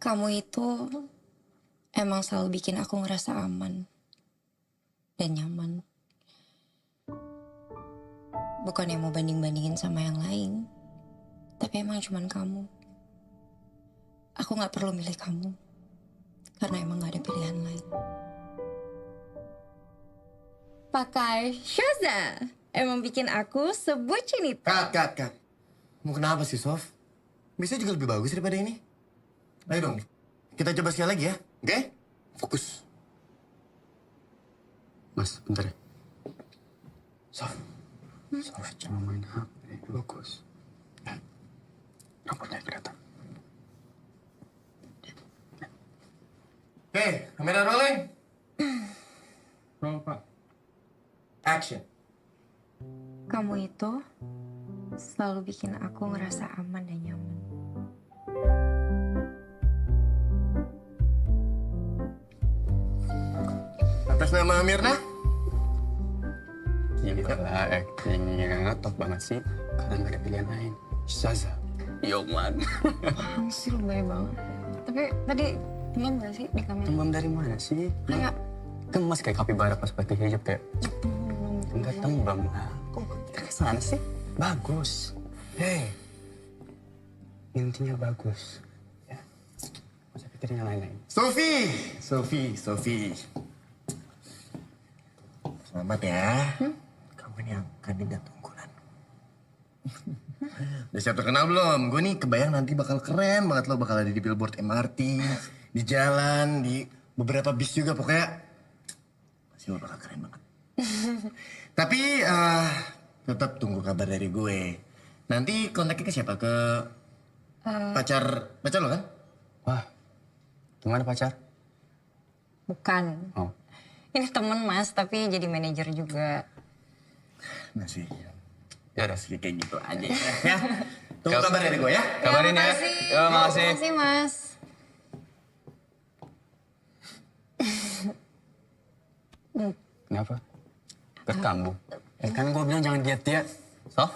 Kamu itu emang selalu bikin aku ngerasa aman dan nyaman. Bukan yang mau banding-bandingin sama yang lain, tapi emang cuman kamu. Aku gak perlu milih kamu, karena emang gak ada pilihan lain. Pakai Shaza emang bikin aku sebutin itu. Kat. Mau kenapa sih, Sof? Bisa juga lebih bagus daripada ini. Ayo dong, kita coba sekali lagi ya, oke? Fokus. Mas, bentar ya. Sof. Sof cuma main HP, fokus. Rambutnya kelihatan. Oke, kamera rolling. Roll, Pak. Action. Kamu itu selalu bikin aku ngerasa aman dan nyaman. Atas nama Mirna. Gila, actingnya top banget sih. Karena nggak ada pilihan lain. Shaza. Yoman. Apaan sih, lu baik banget. Tapi tadi tenggelam gak sih di kamera? Tembam dari mana sih? Kayak Gemas kayak kapibara pas pakai hijab kayak. Enggak tembam. Kok kita kesana sih? Bagus. Hei. Intinya bagus. Ya. Masa pikirin yang lain-lain. Sofi. Selamat ya. Kamu ini yang kandidat unggulan. Udah siap terkenal belum? Gue nih kebayang nanti bakal keren banget lo. Bakal ada di billboard MRT, di jalan, di beberapa bis juga. Pokoknya pasti lo bakal keren banget. Tapi tetap tunggu kabar dari gue. Nanti kontaknya ke siapa? Ke pacar lo kan? Wah. Gimana pacar? bukan. Oh. Ini temen Mas, tapi jadi manajer juga. Nah sih. Ya udah. Asli kayak gitu aja ya. Tunggu kabar dari gue ya. Kabarin ya. Yo, makasih. Makasih Mas. Kenapa? Berkambuh. Kan gue bilang jangan diet ya. Sof?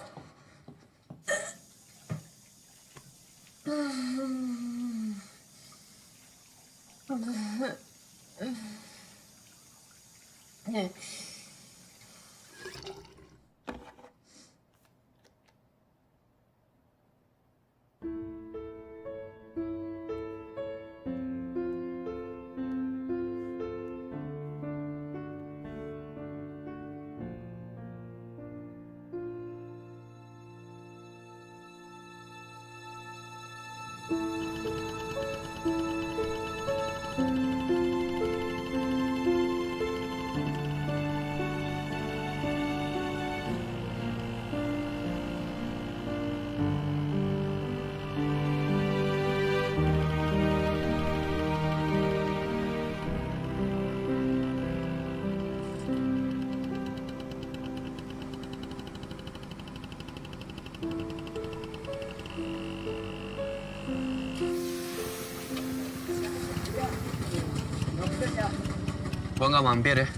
Gue nggak mampir ya.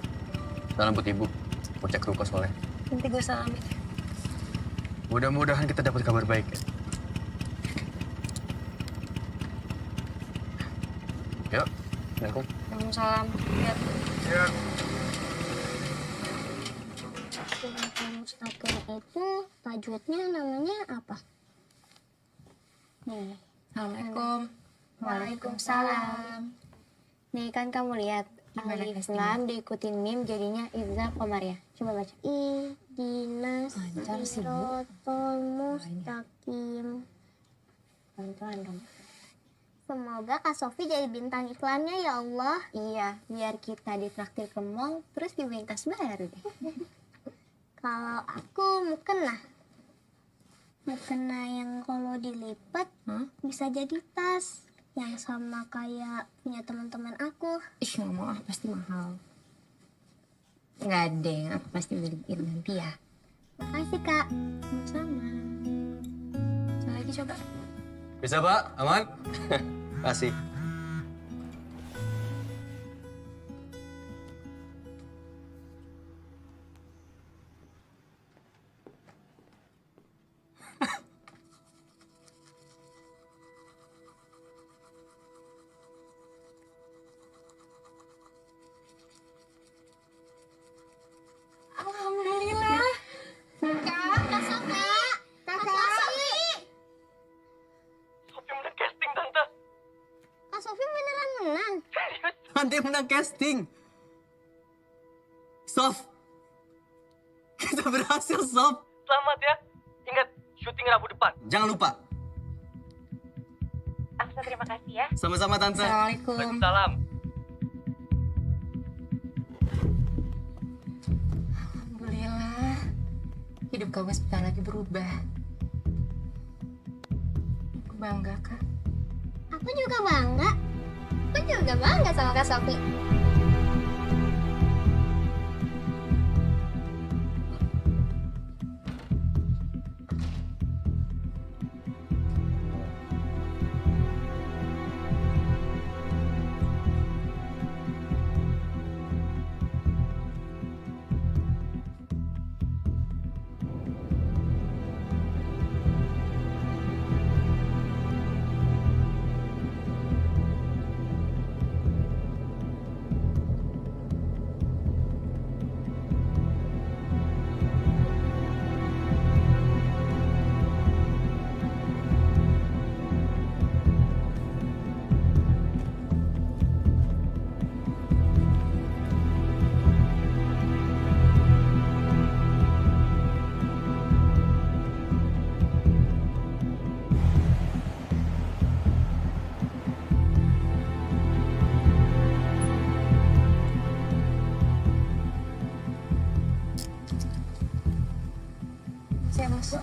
Salam buat ibu. Mau cek ruko soalnya. Nanti gue salamin. Mudah-mudahan kita dapat kabar baik. Yuk. Assalamualaikum. Waalaikumsalam. Lihat. Siap. Surat mustaqim itu tajwidnya namanya apa? Nih. Assalamualaikum. Waalaikumsalam. Nih kan kamu lihat Gimana alif castingnya? lam diikutin mim jadinya idza qamar ya. Coba baca. Ihdinas Lancar sih, Bu. siratal mustaqim. Pelan-pelan dong. Semoga Kak Sofi jadi bintang iklannya ya Allah. Iya, biar kita ditraktir ke mall terus dibeliin tas baru deh. Kalau aku mukena. Mukena yang kalau dilipat bisa jadi tas. Yang sama kayak punya teman-teman aku. Ih, nggak mau, pasti mahal. Nggak ada yang aku pasti beliin nanti ya. Makasih Kak. Sama. Coba lagi coba. Bisa, Pak? Aman? Kasih. Sofi beneran menang. Dia menang casting. Sof, kita berhasil, Sof. Selamat ya. Ingat, syuting Rabu depan. Jangan lupa. Aksa, terima kasih ya. Sama-sama, Tante. Assalamualaikum. Salam. Alhamdulillah. Hidup kamu sebentar lagi berubah. Aku bangga, Kak. Aku juga bangga. Aku juga bangga sama Kak Sofi. Saya masuk.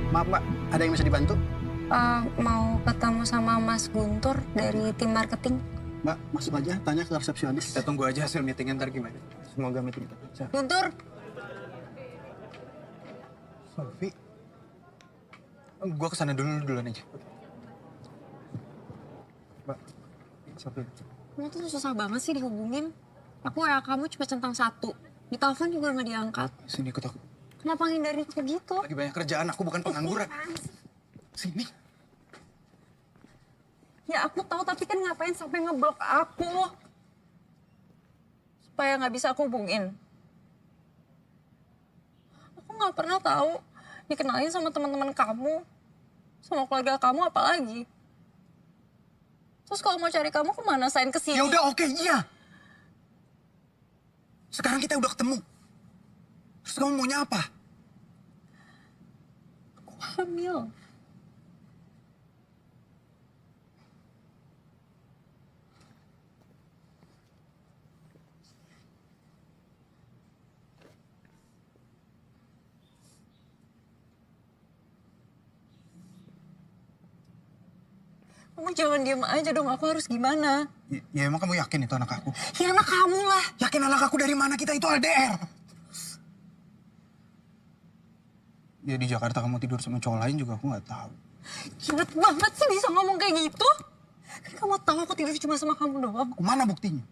Maaf, Mbak. Ada yang bisa dibantu? Mau ketemu sama Mas Guntur dari tim marketing. Mbak, masuk aja. Tanya ke resepsionis. Kita tunggu aja hasil meetingnya ntar gimana. Semoga meeting kita lancar. Guntur, Sofi. Gua kesana duluan aja. Mbak, Sofi. kamu tuh susah banget sih dihubungin. Aku WA kamu cuma centang 1. Di telepon juga nggak diangkat. Sini ikut aku. Kenapa ngindarin aku gitu? Lagi banyak kerjaan, aku bukan pengangguran. Sini. Ya aku tahu, tapi kan ngapain sampai ngeblok aku? Supaya nggak bisa aku hubungin. Aku nggak pernah tahu dikenalin sama teman-teman kamu, sama keluarga kamu apalagi. Terus kalau mau cari kamu kemana? Selain kesini? Ya udah, oke, iya. Sekarang kita udah ketemu. Terus kamu maunya apa? Aku hamil. Kamu jangan diam aja dong, aku harus gimana? Ya emang kamu yakin itu anak aku? Ya anak kamu lah. Yakin anak aku dari mana? Kita itu LDR. Ya di Jakarta kamu tidur sama cowok lain juga aku nggak tahu. Gila banget sih bisa ngomong kayak gitu. Kan kamu tahu aku tidur cuma sama kamu doang. Mana buktinya?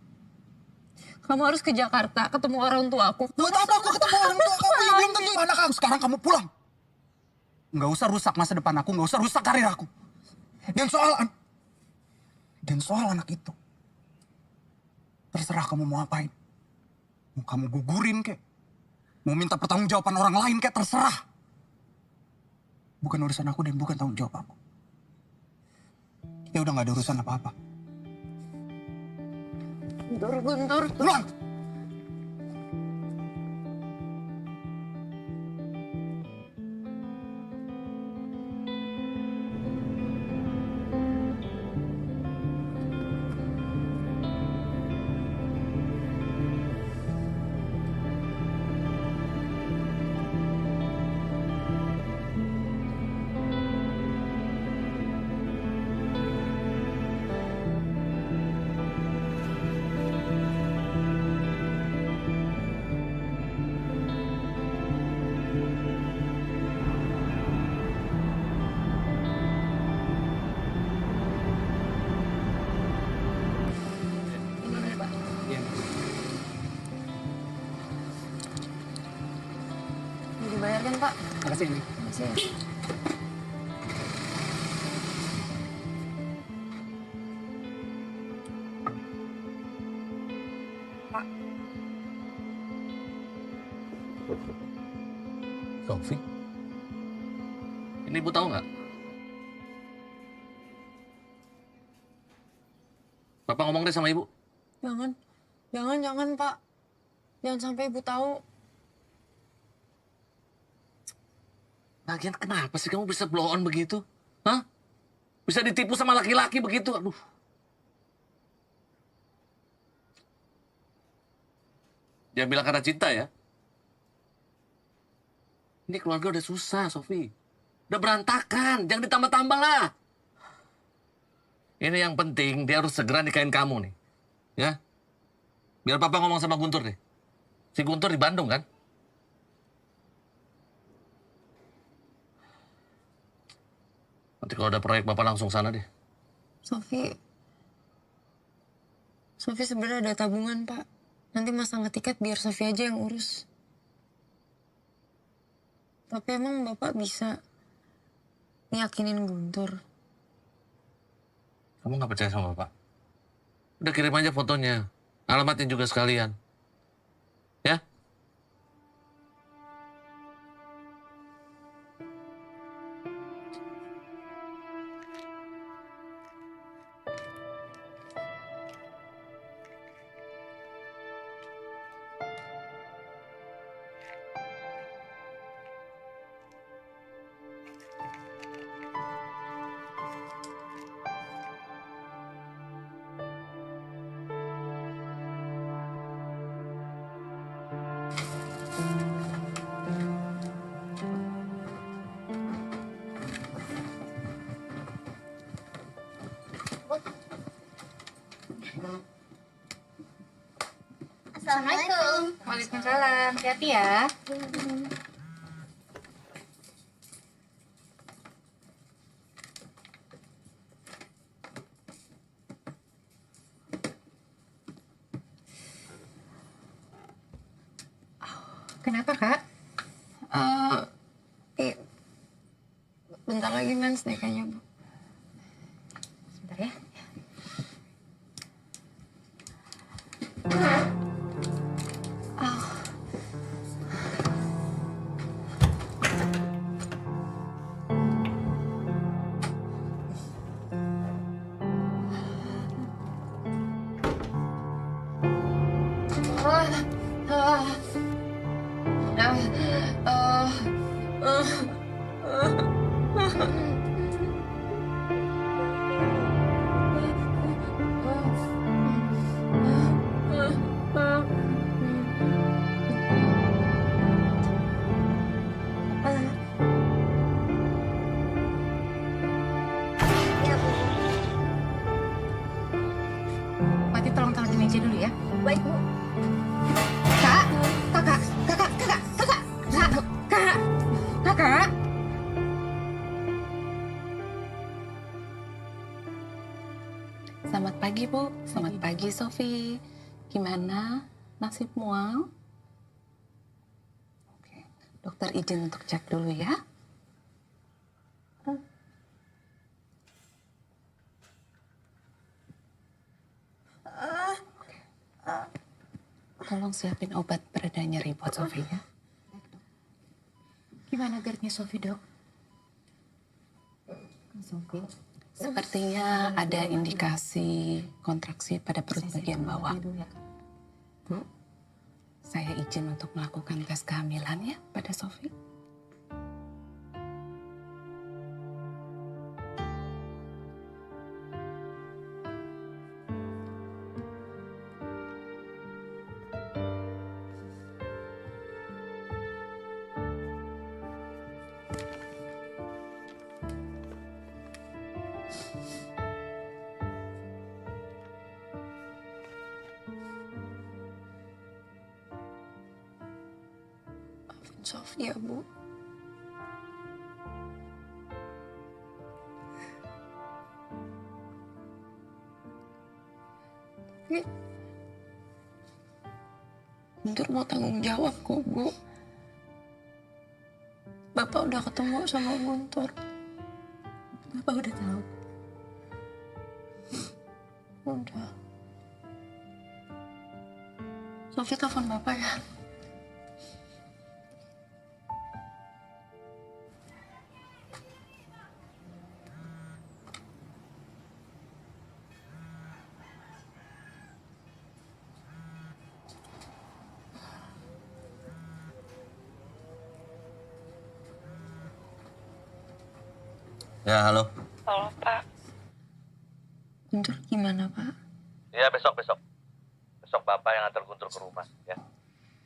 Kamu harus ke Jakarta, ketemu orang tua aku. Buat apa aku ketemu orang tua kamu? Ya belum tentu anak aku. Sekarang kamu pulang. Nggak usah rusak masa depan aku, nggak usah rusak karir aku. Dan soal anak itu, terserah kamu mau apain. Mau kamu gugurin kek, mau minta pertanggungjawaban orang lain kek, terserah. Bukan urusan aku dan bukan tanggung jawab aku. Kita udah nggak ada urusan apa-apa. Guntur. Pulang! Mau dibayar kan, Pak? Makasih ini. Makasih ya. Sofi? Ini Ibu tahu nggak? Bapak ngomong deh sama Ibu. Jangan Pak. Jangan sampai Ibu tahu. Lagian kenapa sih kamu bisa blow on begitu? Hah? Bisa ditipu sama laki-laki begitu? Aduh. Jangan bilang karena cinta ya. Ini keluarga udah susah, Sofi. Udah berantakan. Jangan ditambah-tambah lah. Ini yang penting, dia harus segera nikahin kamu nih. Ya? Biar Papa ngomong sama Guntur deh. Si Guntur di Bandung kan? Nanti kalau ada proyek Bapak langsung sana deh. Sofi sebenarnya ada tabungan, Pak. Nanti masalah tiket biar Sofi aja yang urus. Tapi emang Bapak bisa ngiyakinin Guntur? Kamu nggak percaya sama Bapak? Udah kirim aja fotonya. Alamatnya juga sekalian. Ya? Assalamualaikum. Waalaikumsalam, hati-hati ya. Kenapa, Kak? Bentar lagi mens deh kayaknya, Bu. Sebentar ya. Mati tolong taruh di meja dulu ya. Baik, Bu. Kak, kakak. Selamat pagi, Bu. Selamat pagi, Sofi. Gimana? Nasib mual? Oke, dokter izin untuk cek dulu ya. Tolong siapin obat pereda nyeri buat Sofi ya. Gimana GERD-nya Sofi, Dok? Sofi? Sepertinya ada indikasi kontraksi pada perut bagian bawah. Bu, saya izin untuk melakukan tes kehamilan ya pada Sofi. Maafin Sofi ya, Bu. Tapi Guntur mau tanggung jawab kok, Bu. Bapak udah ketemu sama Guntur. Bapak udah tahu. Udah. Sofi telepon Bapak ya. Ya, halo. Halo, Pak. Guntur gimana, Pak? Ya, besok. Besok Bapak yang antar Guntur ke rumah, ya.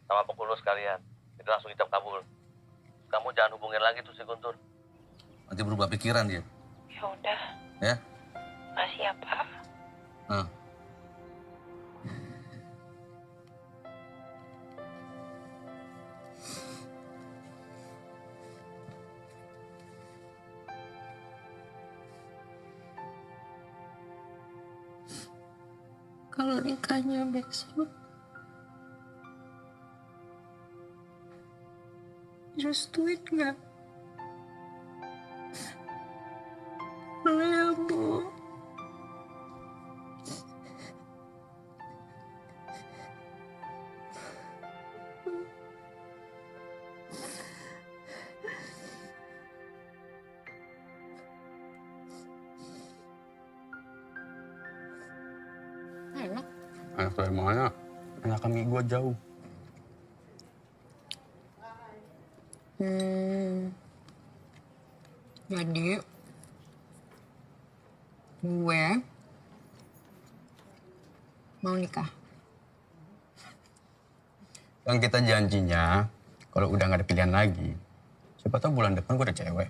Sama pengurus sekalian. Itu langsung ijab kabul. Kamu jangan hubungin lagi tuh si Guntur. Nanti berubah pikiran dia. Ya udah, Ya? makasih ya, Pak. Nah. Kalau nikahnya besok, restuin nggak? Boleh, Bu. Enak. Enak dari mana? Enakan mie gue jauh. Jadi gue mau nikah. Kan kita janjinya, kalau udah nggak ada pilihan lagi, siapa tahu bulan depan gue ada cewek.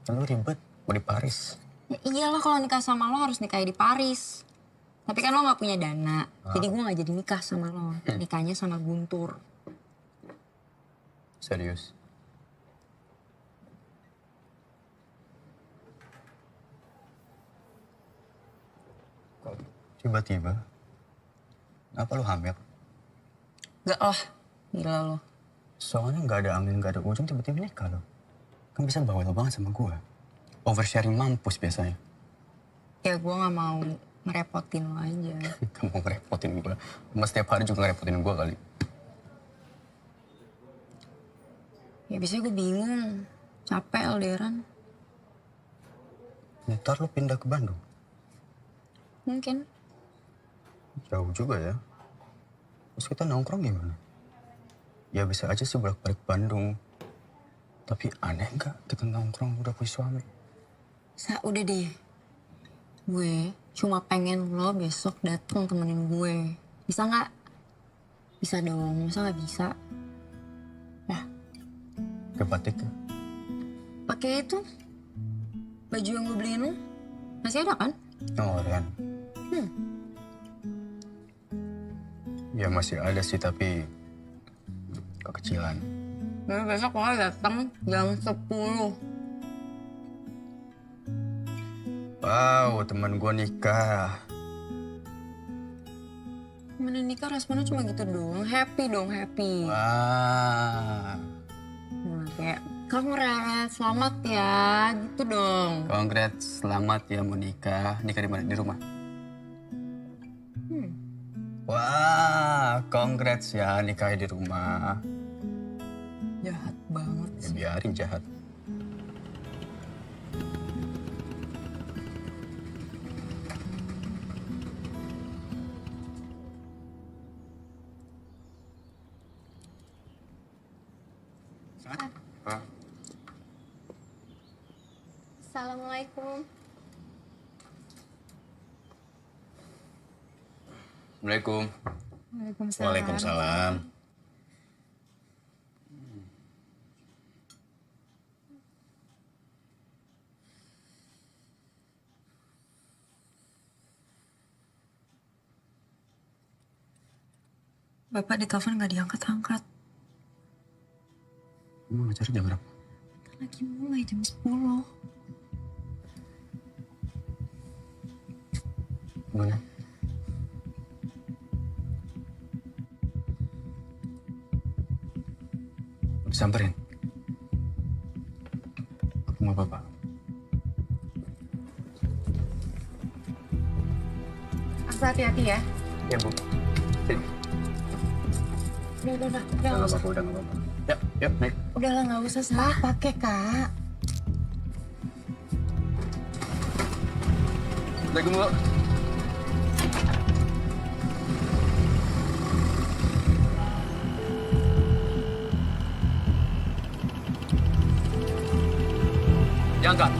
Kan lu ribet, gue di Paris. Ya iyalah kalau nikah sama lo harus nikah di Paris. Tapi kan lo nggak punya dana, jadi gue nggak jadi nikah sama lo. Nikahnya sama Guntur. Serius. Kok tiba-tiba? Apa lu hamil? Gak lah, gila lo. Soalnya nggak ada angin, nggak ada ujung, tiba-tiba nikah lo. Kan bisa bawa lo banget sama gue. Oversharing mampus biasanya. Ya gue nggak mau ngerepotin lo aja. Kamu ngerepotin gue. Mas setiap hari juga ngerepotin gue kali. Ya biasanya gue bingung, capek LDRan. Ntar lo pindah ke Bandung. Mungkin. Jauh juga ya. Terus kita nongkrong gimana? Ya bisa aja sih bolak-balik Bandung. Tapi aneh nggak kita nongkrong udah punya suami? Udah deh. Gue cuma pengen lo besok datang temenin gue. Bisa nggak? Bisa dong, masa nggak bisa? Ke batik ya? Pakai itu baju yang gue beliin lo masih ada kan? Oh, Ren. Ya masih ada sih, tapi kekecilan. Tapi besok lo datang jam 10. Wow, teman gue nikah. Mana nikah responnya cuma gitu doang. Happy dong, happy. Wah. Nah, kayak congrats, selamat ya, gitu dong. Congrats, selamat ya mau nikah. Nikah di mana? Di rumah? Wah, congrats ya nikahnya di rumah. Jahat banget Ya sih. biarin jahat. Assalamualaikum. Assalamualaikum. Waalaikumsalam. Waalaikumsalam. Bapak ditelepon nggak diangkat-angkat. Emang ngajar jam berapa? Kan lagi mulai jam 10. Mana? Samperin. Aku mau bapak. Hati-hati ya. Ya, Bu. Sini. Udah. Udah nggak apa-apa, udah nggak apa-apa. Yuk, naik. Udahlah, nggak usah salah pakai, Kak. Assalamualaikum, Bu. Diangkat.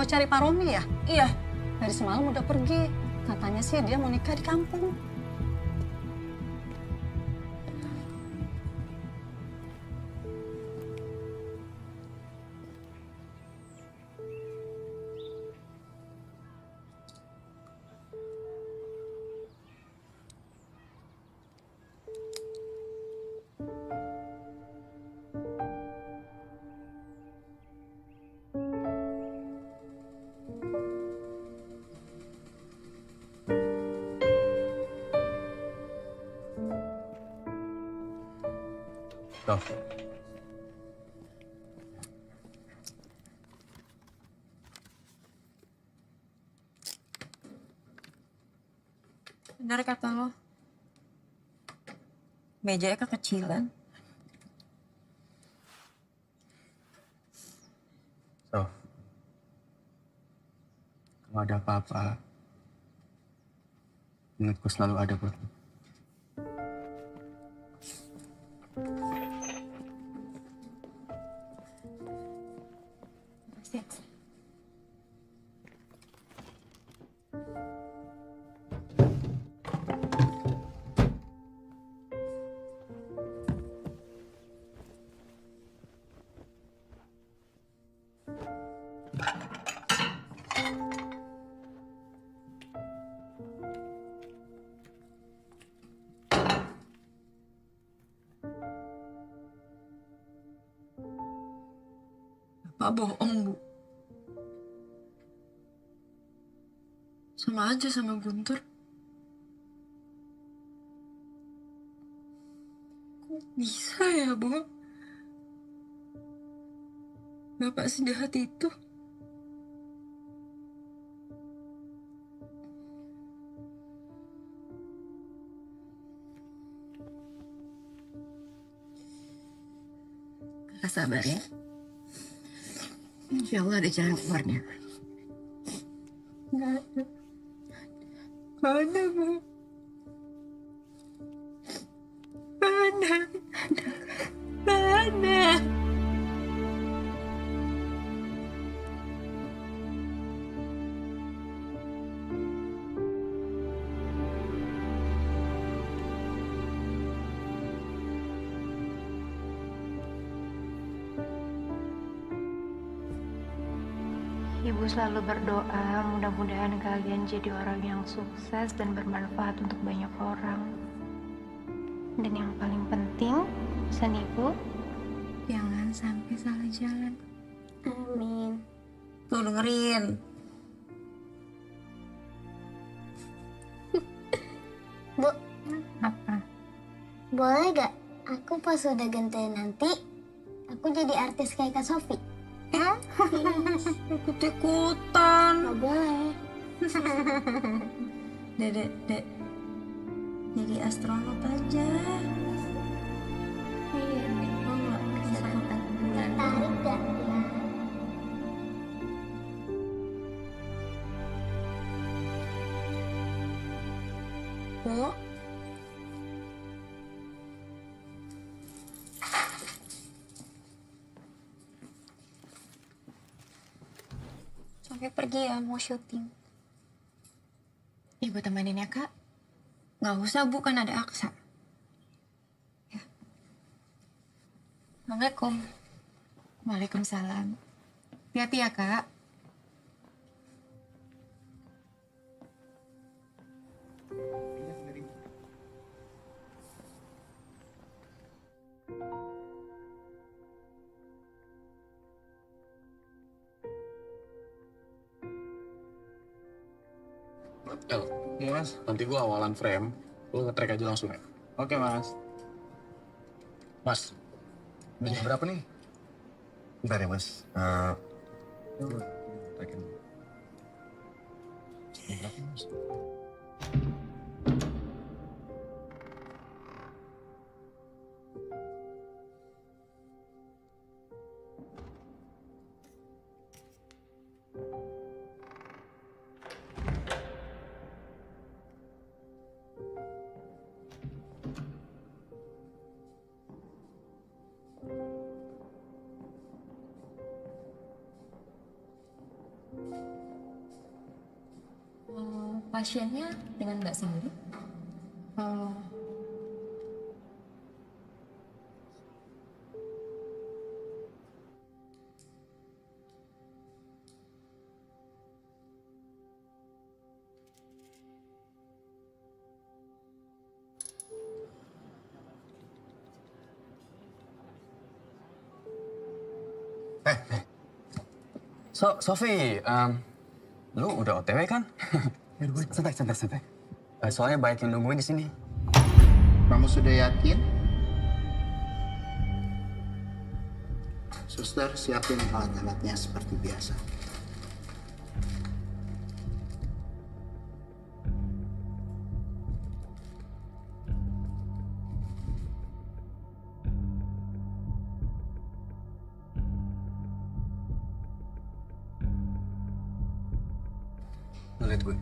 cari Pak Romi ya? Iya. Dari semalam udah pergi. Katanya sih dia mau nikah di kampung. Sof. Benar kata lo. Mejanya kekecilan. Sof. Kalau ada apa-apa, ingatku selalu ada buat lo. Bapak bohong, Bu. Sama aja sama Guntur. Kok bisa ya, Bu? Bapak sejahat itu. Kakak sabar ya. Insya Allah ada jalan keluarnya. Nggak ada. Nggak ada, Bu. Nggak ada. Nggak ada. Ibu selalu berdoa mudah-mudahan kalian jadi orang yang sukses dan bermanfaat untuk banyak orang. Dan yang paling penting, pesan Ibu, jangan sampai salah jalan. Amin. Tuh dengerin. Bu, Apa? boleh gak aku pas udah gede nanti, aku jadi artis kayak Kak Sofi? Ikut-ikutan. Gak boleh. Dek. Jadi astronot aja. Iya, Oh, nggak bisa tertarik gak ya? Bu. Sampai pergi ya, mau syuting. Ibu temenin ya, Kak. Nggak usah, Bu, kan ada Aksa. Ya. Assalamualaikum. Waalaikumsalam. Hati-hati ya, Kak. El, ini mas, nanti gua awalan frame, lu nge-track aja langsung ya. Oke mas. Mas, udah jam berapa nih? Bentar ya, Mas. Gua trackin. Jam berapa mas? pasiennya dengan Mbak Sandi? Sofi, lu udah OTW kan? Santai. Soalnya banyak yang nungguin di sini. Kamu sudah yakin? Suster, siapin alat-alatnya seperti biasa. Lu liat gue.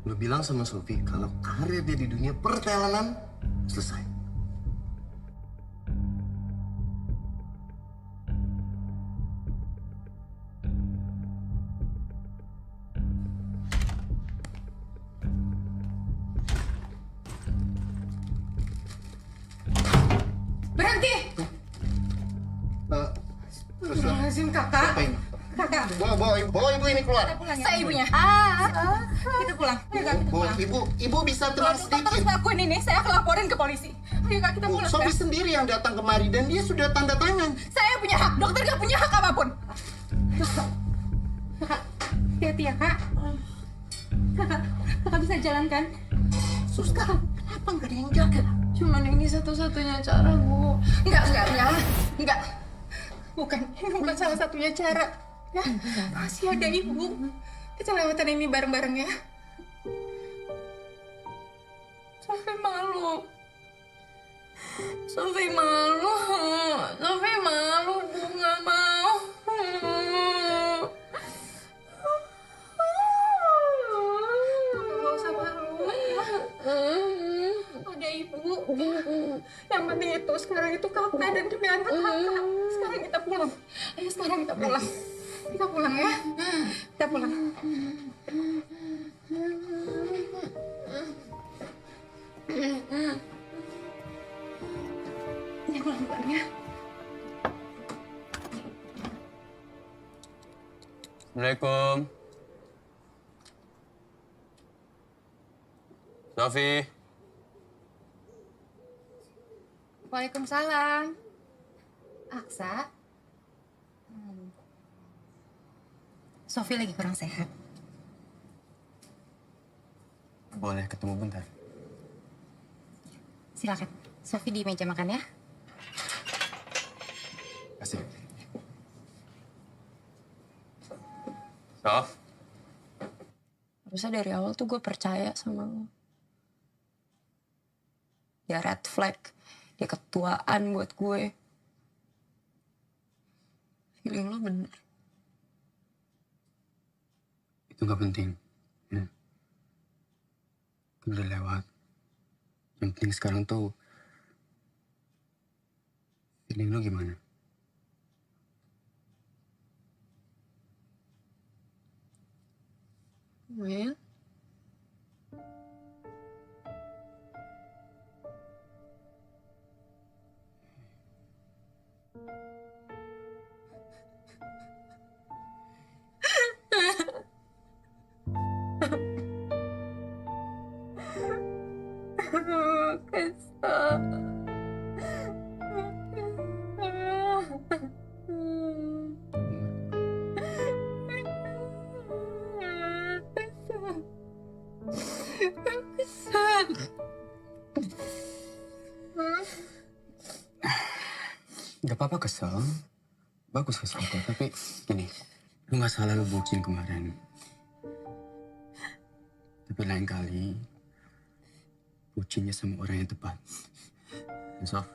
Lu bilang sama Sofi kalau karir dia di dunia pertelenan selesai. Berhenti! Lazim kakak. Kakak. Bawa ibu ini keluar. Saya ibunya. Kita pulang. Ayo kak, kita pulang. Ibu bisa tenang Kalau sedikit. terus lakuin ini, saya akan laporin ke polisi. Ayo kak, kita pulang. Sofi Kak. sendiri yang datang kemari dan dia sudah tanda tangan. Saya punya hak, dokter gak punya hak apapun. Kakak, hati-hati ya kak. Kakak bisa jalan kan? Suster, kenapa nggak ada yang jaga? Cuman ini satu-satunya cara, Bu. Enggak. Ini bukan salah satunya cara. Ya, masih ada ibu. Kita lewatan ini bareng-bareng ya. Sofi malu, Bu, nggak mau. Nggak usah malu. Ada ibu. Yang penting itu sekarang itu kakak dan juga anak kakak. Sekarang kita pulang. Ayo sekarang kita pulang. Kita pulang ya. Kita pulang. Ya pulang ya. Assalamualaikum. Sofi. Waalaikumsalam. Aksa. Sofi lagi kurang sehat. Boleh ketemu bentar? Silakan. Sofi di meja makan ya. Kasih. Sof. Harusnya dari awal tuh gue percaya sama lo. Dia red flag. Dia ketuaan buat gue. Feeling lo bener. Itu nggak penting. Ya. Udah lewat. Yang penting sekarang tuh feeling lu gimana? Well, Gak apa-apa kesel. Bagus kesel kok. Tapi gini, lu gak salah lu bucin kemarin. Tapi lain kali, bucinnya sama orang yang tepat. Sof.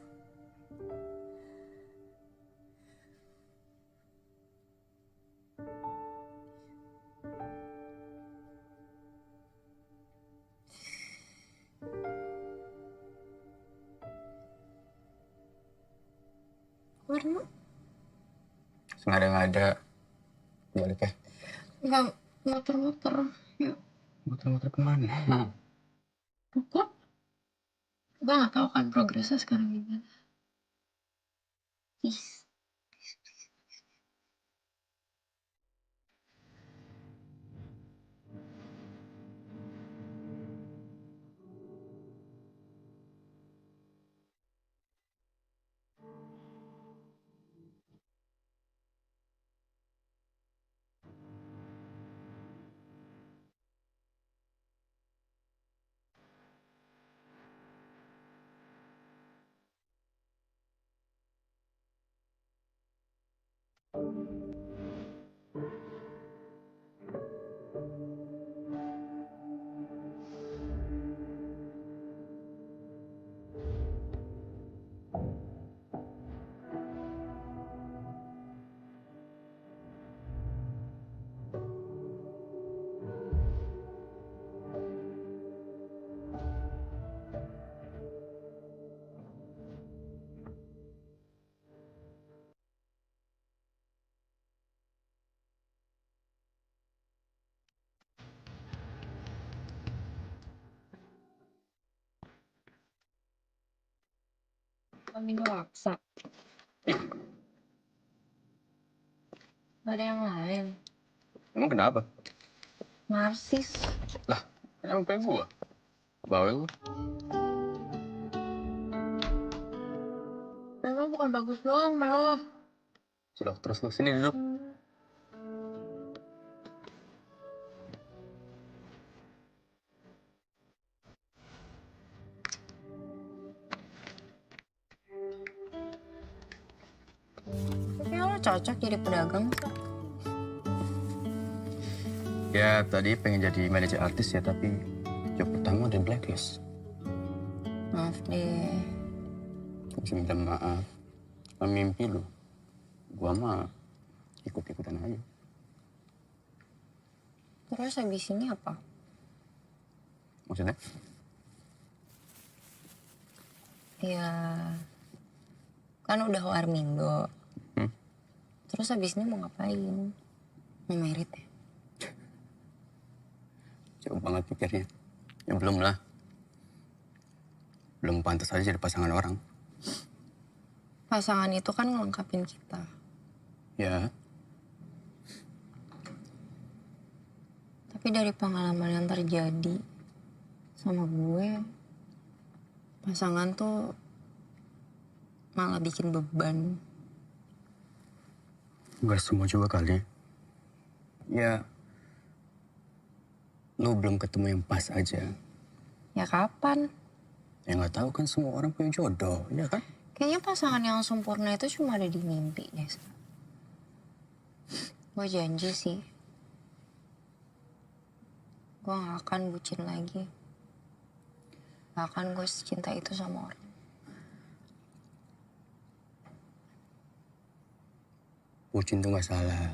Nggak ada. Balik ya. nggak muter-muter. Yuk. Muter-muter kemana? Kok? Gue gak tahu kan progresnya sekarang gimana. Ih. Minum laksa. Gak ada yang lain. Emang kenapa? Narsis. Lah, emang pengen gua? Bawel lu. Memang bukan bagus doang, Mel. Sudah, terus lu sini duduk. Kayaknya lo cocok jadi pedagang. Ya, tadi pengen jadi manajer artis ya, tapi job pertama di blacklist. Maaf deh. Bisa minta maaf. Mimpi lu. Gua mah ikut-ikutan aja. Terus habis ini apa? Maksudnya? Ya, kan udah warmindo. Terus habis ini mau ngapain? Mau merit ya? Jauh banget pikirnya. Ya belum lah. Belum pantas aja jadi pasangan orang. Pasangan itu kan ngelengkapin kita. Ya, Tapi dari pengalaman yang terjadi sama gue, pasangan tuh malah bikin beban. nggak semua juga kali. Ya, lu belum ketemu yang pas aja. Ya kapan? Ya nggak tahu kan semua orang punya jodoh, ya kan? Kayaknya pasangan yang sempurna itu cuma ada di mimpi deh. Gue janji sih, gue gak akan bucin lagi. Gak akan gue secinta itu sama orang. Bucin tuh nggak salah.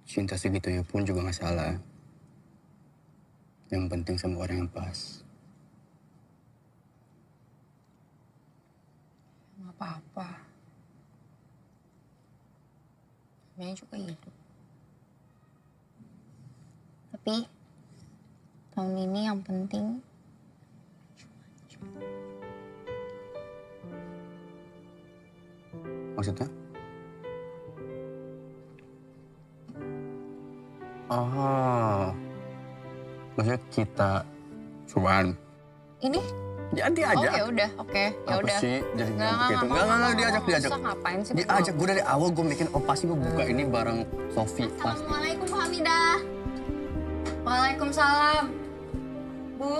Cinta segitunya pun juga nggak salah. Yang penting sama orang yang pas. Gak apa-apa. Namanya juga hidup. Tapi tahun ini yang penting Maksudnya? Oh, maksudnya kita cuman ini. jadi aja. Oh ya udah, oke, ya Apa udah. sih jadi Nggak, gitu? nggak, Nggak, diajak. Masa ngapain sih? Diajak, gue dari awal gue mikir, oh pasti gue buka ini bareng Sofi pasti. Assalamualaikum Bu Hamidah. Waalaikumsalam. Bu.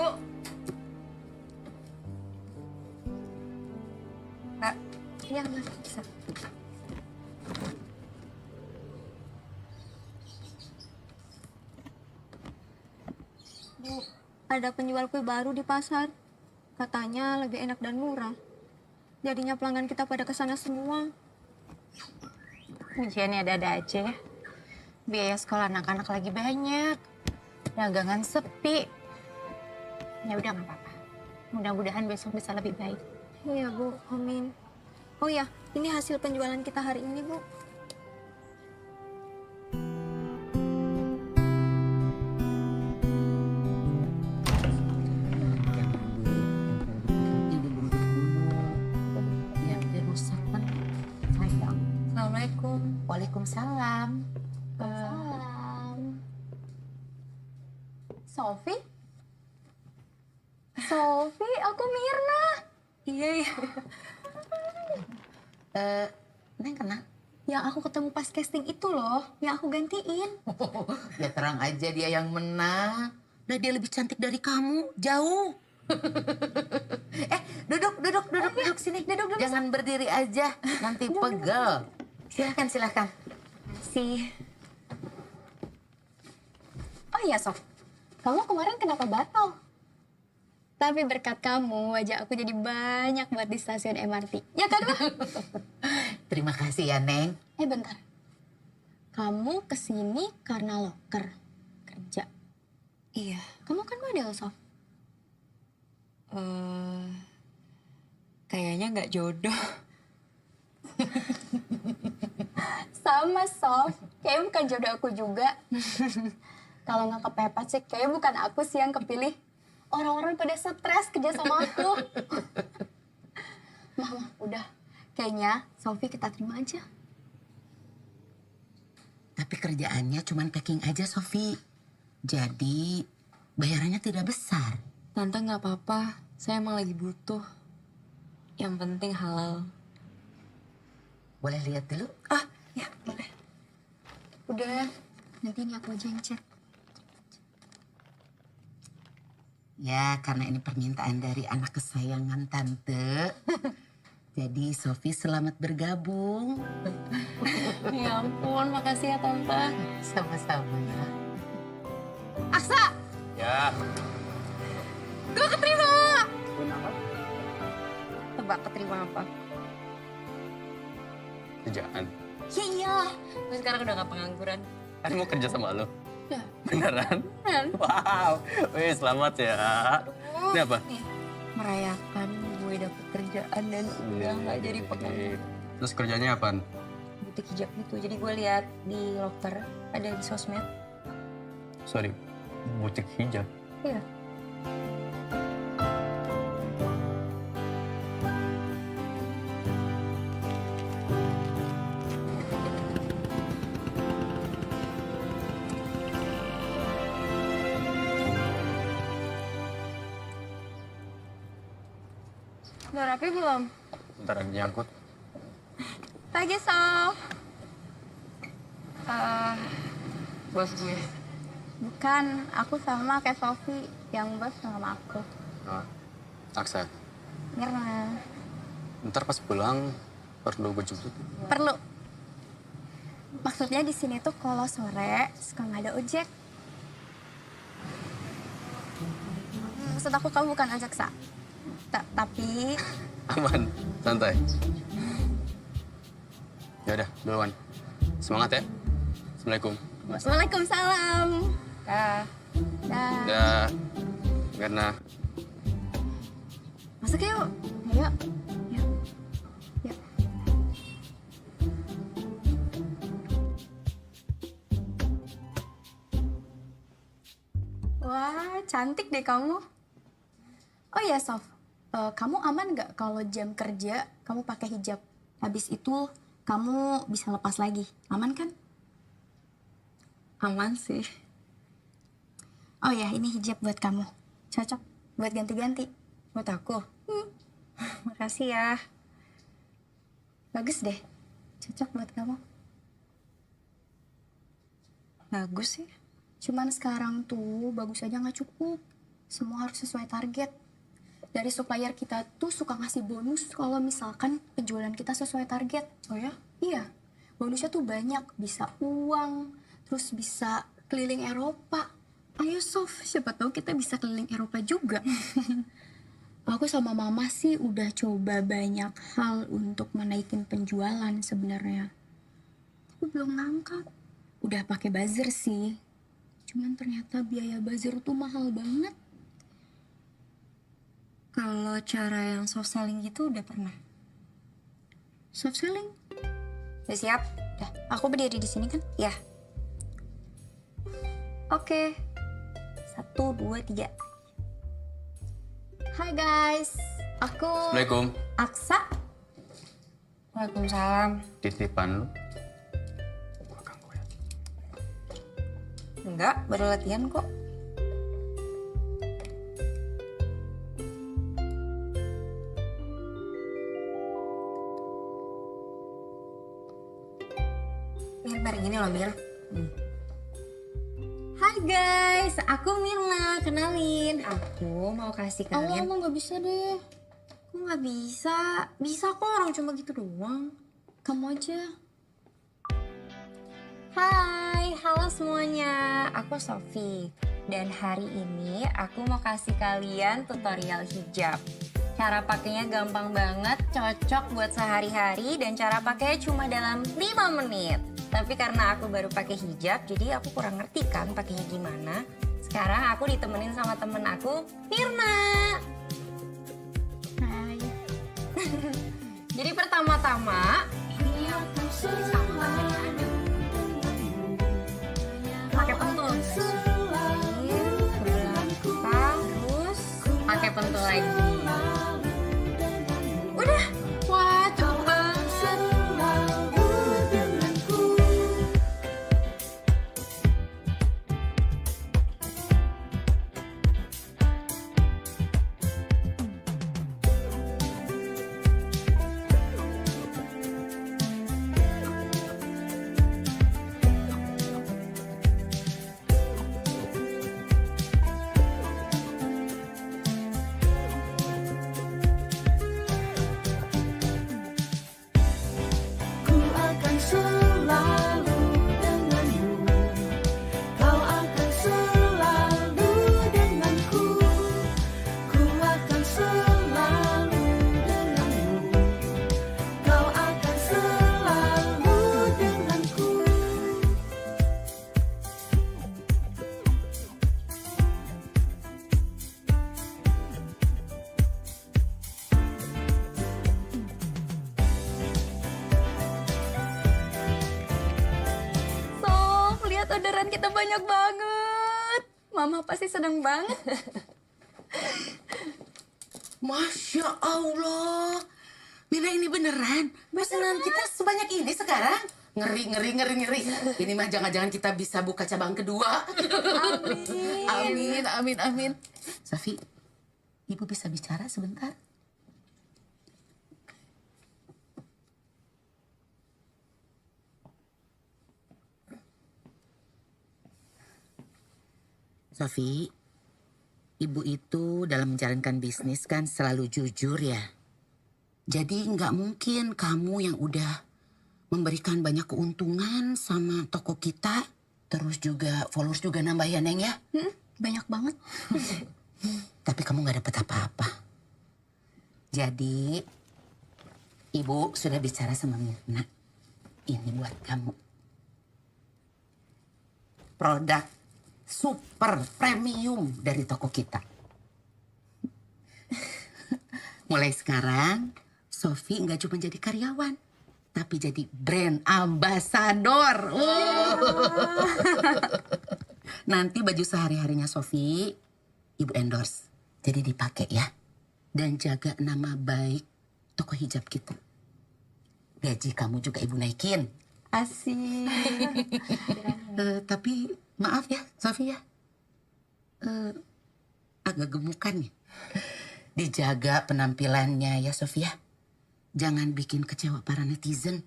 Kak, iya mas, bisa. Bu, ada penjual kue baru di pasar. Katanya lebih enak dan murah. Jadinya pelanggan kita pada kesana semua. Ujiannya ada-ada aja ya. Biaya sekolah anak-anak lagi banyak. Dagangan sepi. Ya udah nggak apa-apa. Mudah-mudahan besok bisa lebih baik. Iya Bu, amin. Oh ya, ini hasil penjualan kita hari ini Bu. Waalaikumsalam. Salam. Sofi? Sofi, aku Mirna. Iya. Neng kenal? Yang aku ketemu pas casting itu loh, yang aku gantiin. Ya terang aja dia yang menang. Udah dia lebih cantik dari kamu, jauh. Duduk sini. Duduk. Jangan berdiri aja, nanti pegel. Silakan. Sih. Oh iya, Sof. Kamu kemarin kenapa batal? Tapi berkat kamu, wajah aku jadi banyak buat di stasiun MRT. Ya kan, Bang? Terima kasih ya, Neng. Bentar. Kamu kesini karena loker kerja. Iya. Kamu kan model, Sof. Kayaknya nggak jodoh. Sama, Sof. Kayaknya bukan jodoh aku juga. Kalau nggak kepepet sih, kayaknya bukan aku sih yang kepilih. Orang-orang pada stres kerja sama aku. Mama, udah. Kayaknya Sofi kita terima aja. Tapi kerjaannya cuma packing aja, Sofi. Jadi bayarannya tidak besar. Tante nggak apa-apa. Saya emang lagi butuh. Yang penting halal. Boleh lihat dulu? Ya boleh. Udah, nanti ini aku aja yang cek. Ya, karena ini permintaan dari anak kesayangan Tante. Jadi Sofi selamat bergabung. Ya ampun, makasih ya Tante. Sama-sama. Aksa! Ya, Gue keterima! Tebak keterima apa? kerjaan. Ya iya. Gue sekarang udah gak pengangguran. Kan mau kerja sama lo? Ya. Beneran? Wow, wih selamat ya. Ini apa? Merayakan gue dapet kerjaan dan udah gak jadi pengangguran. Terus kerjanya apaan? Butik hijab gitu. Jadi gue lihat di loker ada di sosmed. Sorry, butik hijab. Iya. Udah rapi belum? Bentar lagi nyangkut. Pagi, Sof. Bos gue. Bukan, aku sama kayak Sofi. Yang bos sama aku. Nah, Aksa, Mirna. ntar pas pulang perlu gue jemput. Perlu. Maksudnya di sini tuh kalau sore suka nggak ada ojek. Maksud aku kamu bukan ojek, Sa. Tapi Aman, santai. Ya udah, duluan. Semangat ya. Assalamualaikum. Waalaikumsalam. Dah. Dah. Karena Masuk yuk. Ayo. Yuk. Yuk. Wah, cantik deh kamu. Oh ya, Sof. Kamu aman nggak kalau jam kerja kamu pakai hijab? Habis itu kamu bisa lepas lagi. Aman kan? Aman sih. Oh ya, ini hijab buat kamu. Cocok buat ganti-ganti. Buat aku. Makasih ya. Bagus deh. Cocok buat kamu. Bagus sih. Cuman sekarang tuh bagus aja nggak cukup. Semua harus sesuai target. Dari supplier kita tuh suka ngasih bonus kalau misalkan penjualan kita sesuai target. Oh ya? Iya. Bonusnya tuh banyak. Bisa uang, terus bisa keliling Eropa. Ayo Sof, siapa tahu kita bisa keliling Eropa juga. Aku sama mama sih udah coba banyak hal untuk menaikin penjualan sebenarnya. Tapi belum ngangkat. Udah pakai buzzer sih. Cuman ternyata biaya buzzer tuh mahal banget. Kalau cara yang soft selling gitu udah pernah. Soft selling? Udah siap? Udah. Aku berdiri di sini kan? Ya. Oke. 1, 2, 3. Hai guys. Aku Assalamualaikum. Aksa. Waalaikumsalam. Titipan lu. Enggak, baru latihan kok. Mir, gini loh Mir. Hai guys, aku Mirna, kenalin. Aku mau kasih kalian. Emang gak bisa deh. Aku nggak bisa. Bisa kok, orang cuma gitu doang. Kamu aja. Hai, halo semuanya. Aku Sofi. Dan hari ini aku mau kasih kalian tutorial hijab. Cara pakainya gampang banget, cocok buat sehari-hari, dan cara pakainya cuma dalam 5 menit. Tapi karena aku baru pakai hijab, jadi aku kurang ngerti kan pakainya gimana. Sekarang aku ditemenin sama temen aku, Mirna. Hai. Jadi pertama-tama, ini aku pakai pentul. Terus pakai pentul lagi. Udah. Wah, cepet banget. Orderan kita banyak banget. Mama pasti seneng banget. Masya Allah. Mina, ini beneran? Pesanan kita sebanyak ini sekarang? Ngeri. Ini mah jangan-jangan kita bisa buka cabang kedua. Amin. Safi, Ibu bisa bicara sebentar? Sofi, Ibu itu dalam menjalankan bisnis kan selalu jujur ya. Jadi nggak mungkin kamu yang udah memberikan banyak keuntungan sama toko kita, terus juga followers juga nambah ya Neng ya? Banyak banget. Tapi kamu nggak dapet apa-apa. Jadi Ibu sudah bicara sama Mirna. Ini buat kamu. Produk super premium dari toko kita. Mulai sekarang, Sofi nggak cuma jadi karyawan, tapi jadi brand ambassador. Nanti baju sehari-harinya Sofi, Ibu endorse. Jadi dipakai ya. Dan jaga nama baik toko hijab kita. Gaji kamu juga Ibu naikin. Asik. Tapi maaf ya, Sofi ya. Agak gemukan nih. Dijaga penampilannya ya, Sofi ya. Jangan bikin kecewa para netizen.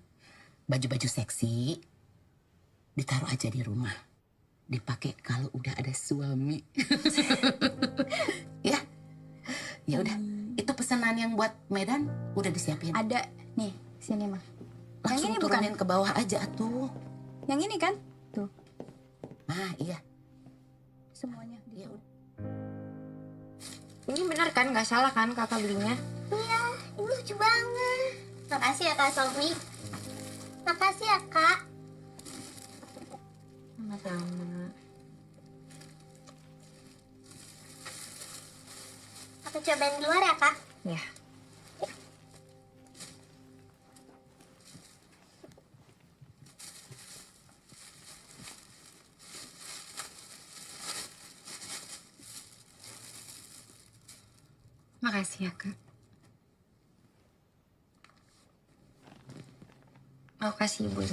Baju-baju seksi ditaruh aja di rumah. Dipakai kalau udah ada suami. Ya. Ya udah. Itu pesanan yang buat Medan udah disiapin. Ada nih, sini mah. Langsung ini turunin ke bawah aja tuh. Yang ini kan? Tuh. Ah, iya. Semuanya. Ya udah. Ini benar kan? Nggak salah kan kakak belinya? Iya, ini lucu banget. Makasih ya Kak Sofi. Makasih ya Kak. Sama-sama. Aku cobain di luar ya Kak. Ya. Makasih ya, Kak. Makasih, Ibu.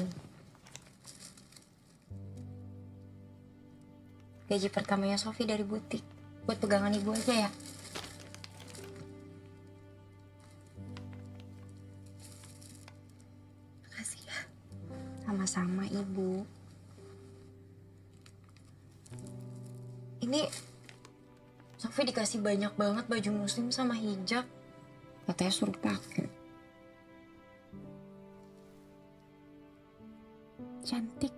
gaji pertamanya Sofi dari butik. Buat pegangan ibu aja ya. Makasih ya. Sama-sama ibu. Ini Sofi dikasih banyak banget baju muslim sama hijab. Katanya suruh pakai. Cantik.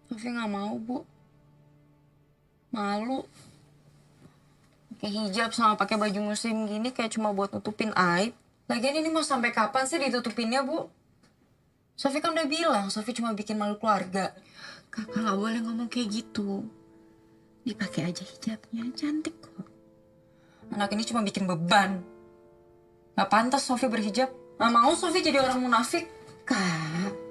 Sofi nggak mau, Bu. Malu. Pakai hijab sama pakai baju muslim gini kayak cuma buat nutupin aib. Lagian ini mau sampai kapan sih ditutupinnya, Bu? Sofi kan udah bilang, Sofi cuma bikin malu keluarga. Kakak nggak boleh ngomong kayak gitu. Dipakai aja hijabnya, cantik kok. Anak ini cuma bikin beban. Gak pantas Sofi berhijab. Gak mau Sofi jadi orang munafik. Kak,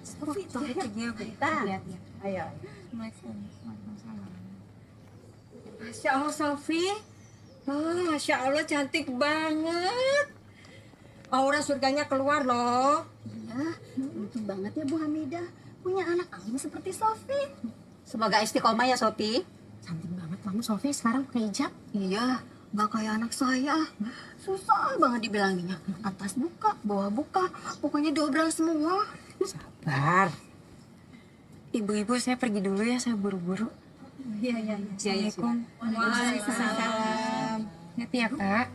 Sofi pergi ya, Bu. Lihat. Ayo. Assalamualaikum. Waalaikumsalam. Masya Allah, Sofi. Oh, Masya Allah, cantik banget. Aura surganya keluar loh. Iya, untung banget ya Bu Hamidah punya anak alim seperti Sofi. Semoga istiqomah ya, Sofi. Cantik banget kamu Sofi sekarang pakai hijab. Iya, nggak kayak anak saya. Susah banget dibilanginnya. Atas buka, bawah buka, pokoknya diobral semua. Sabar. Ibu-ibu saya pergi dulu ya, saya buru-buru. Iya. Assalamualaikum. Waalaikumsalam. Hati ya, Kak.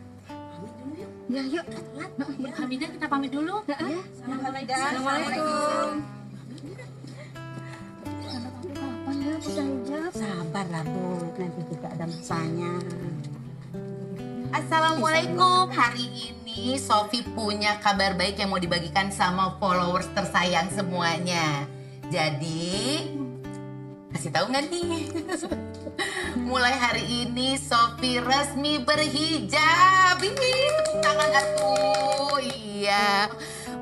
Ya, yuk. Bu Hamidah kita pamit dulu. Ya. Assalamualaikum. Kapan ya bisa hijab? Sabar lah, Bu. Nanti juga ada masanya. Assalamualaikum. Hari ini Sofi punya kabar baik yang mau dibagikan sama followers tersayang semuanya. Jadi, kasih tahu nggak nih? Mulai hari ini Sofi resmi berhijab. Ini tepuk tangan atuh. Iya.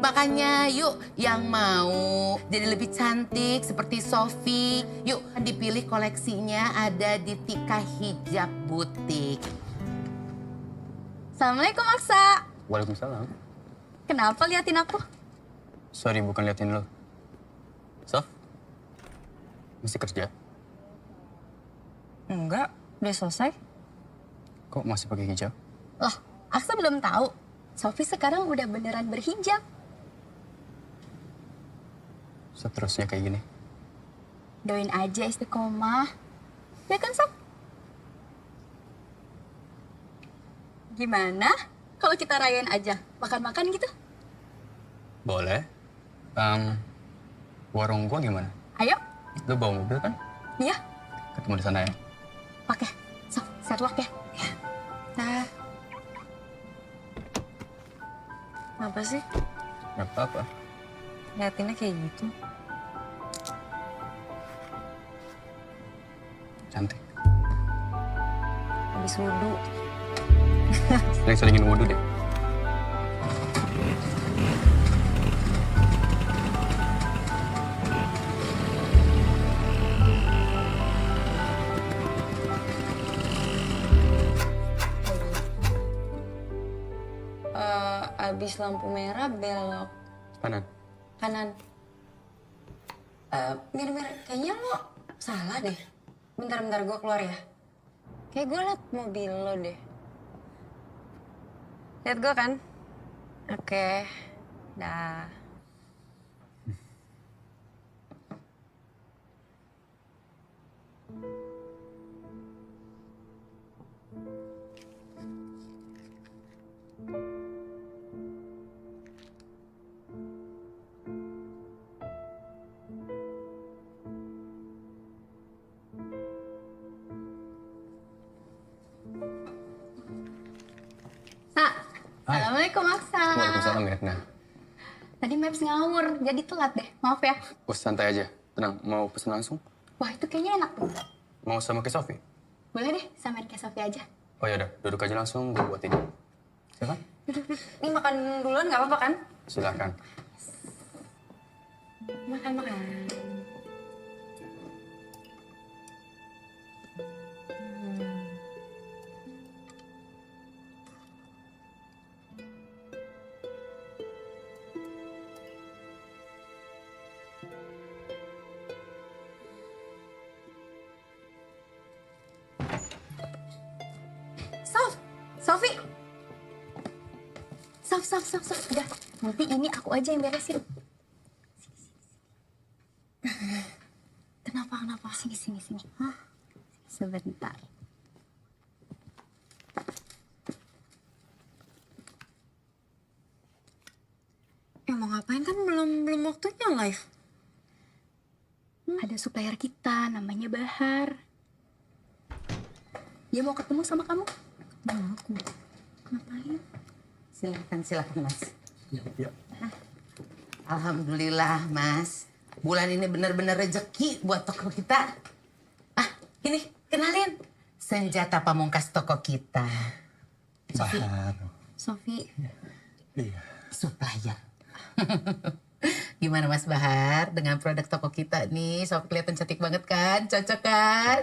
Makanya yuk yang mau jadi lebih cantik seperti Sofi, yuk dipilih koleksinya ada di Tika Hijab Butik. Assalamualaikum Aksa. Waalaikumsalam. Kenapa liatin aku? Sorry, bukan liatin lo. Sof, masih kerja? Enggak, udah selesai. Kok masih pakai hijab? Loh, Aksa belum tahu. Sofi sekarang udah beneran berhijab. Seterusnya kayak gini. Doain aja istiqomah. Ya kan, Sof? Gimana kalau kita rayain aja? Makan-makan gitu? Boleh. Warung gua gimana? Ayo. Lu bawa mobil kan? Iya. Ketemu di sana ya. Oke. Sof, setlock ya. Nah. Apa sih? Gak apa-apa. Liatinnya kayak gitu. Cantik. Habis wudhu. Sering-seringin wudhu deh. Abis lampu merah belok Kanan. kanan. Mir, kayaknya lo salah deh. Bentar, gue keluar ya. Kayak gue liat mobil lo deh. Lihat gue kan? Oke, dah. Assalamualaikum Aksa. Waalaikumsalam Mirna. Tadi Maps ngawur, jadi telat deh. Maaf ya. Santai aja. Tenang, mau pesen langsung? Wah, itu kayaknya enak tuh. Mau sama ke Sofi? Boleh deh, samain kayak Sofi aja. Oh yaudah, duduk aja langsung, gue buatin. Silakan. Ini makan duluan nggak apa-apa kan? Silakan. Makan. Sof. Udah, nanti ini aku aja yang beresin. Kenapa? Sini. Hah? Sebentar. Mau ngapain kan belum waktunya live. Ada supplier kita, namanya Bahar. Dia mau ketemu sama kamu. Mau aku. Ngapain? Silakan Mas. Ya. Alhamdulillah Mas. Bulan ini benar-benar rezeki buat toko kita. Ini kenalin. Senjata pamungkas toko kita. Bahar. Sofi, Iya. Supplier. Gimana Mas Bahar dengan produk toko kita nih? Sofi kelihatan cantik banget kan? Cocok kan?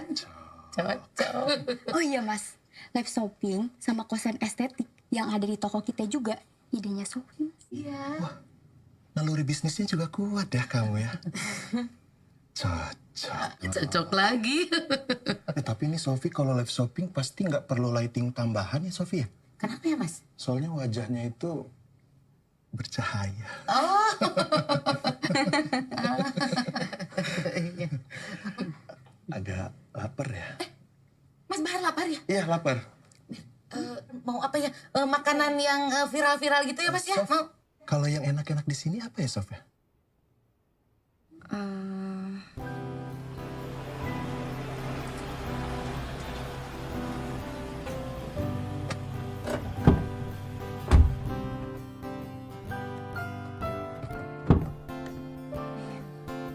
Cocok. Oh iya Mas, live shopping sama kosan estetik yang ada di toko kita juga idenya Sofi. Iya. Naluri bisnisnya juga kuat ya kamu ya. Cocok lagi. Tapi ini Sofi kalau live shopping pasti nggak perlu lighting tambahan ya Sofi ya? Kenapa ya Mas? Soalnya wajahnya itu bercahaya. Oh. Agak lapar ya? Mas Bahar lapar ya? Iya lapar. Mau apa ya? Makanan yang viral-viral gitu ya Mas ya? Sof, Mau? kalau yang enak-enak di sini apa ya Sof ya?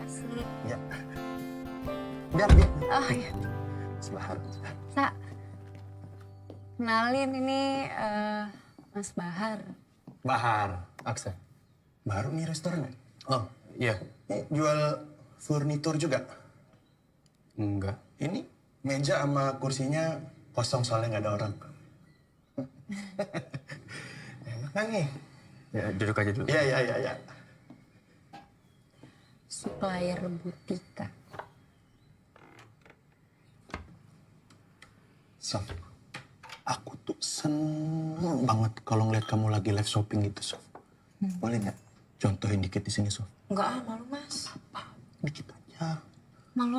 asli. Ya. Biar. Oh iya. Bahar. Sa, kenalin ini Mas Bahar. Bahar, Aksa. Baru nih restoran ya? Oh, iya. Jual furnitur juga? Enggak. Ini meja sama kursinya kosong soalnya nggak ada orang. Enak kan nih? Ya, duduk aja dulu. Iya. Supplier Butika. Sof, aku tuh seneng banget kalau ngeliat kamu lagi live shopping gitu, Sof. Boleh nggak contohin dikit di sini, Sof? Enggak malu Mas. Dikit aja. Malu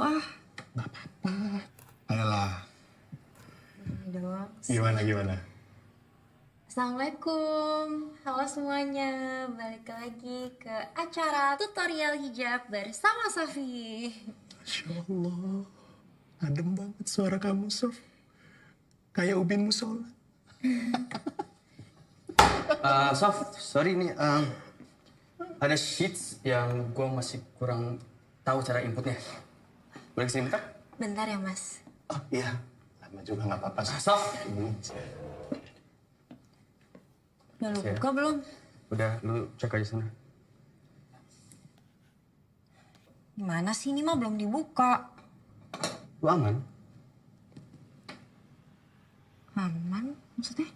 Nggak apa-apa. Ayolah. Ini doang. Gimana? Assalamualaikum, halo semuanya. Balik lagi ke acara tutorial hijab bersama Sofi. Masya Allah. Adem banget suara kamu, Sof. Kayak ubin musola. Sof, sorry nih. Ada sheets yang gue masih kurang tahu cara inputnya. Boleh kesini bentar? Bentar ya Mas. Oh iya, lama juga nggak apa-apa, Sof. Sof. Udah lu Siap. buka belum? Udah, lu cek aja sana. Gimana sih ini mah belum dibuka. Lu aman? Aman maksudnya?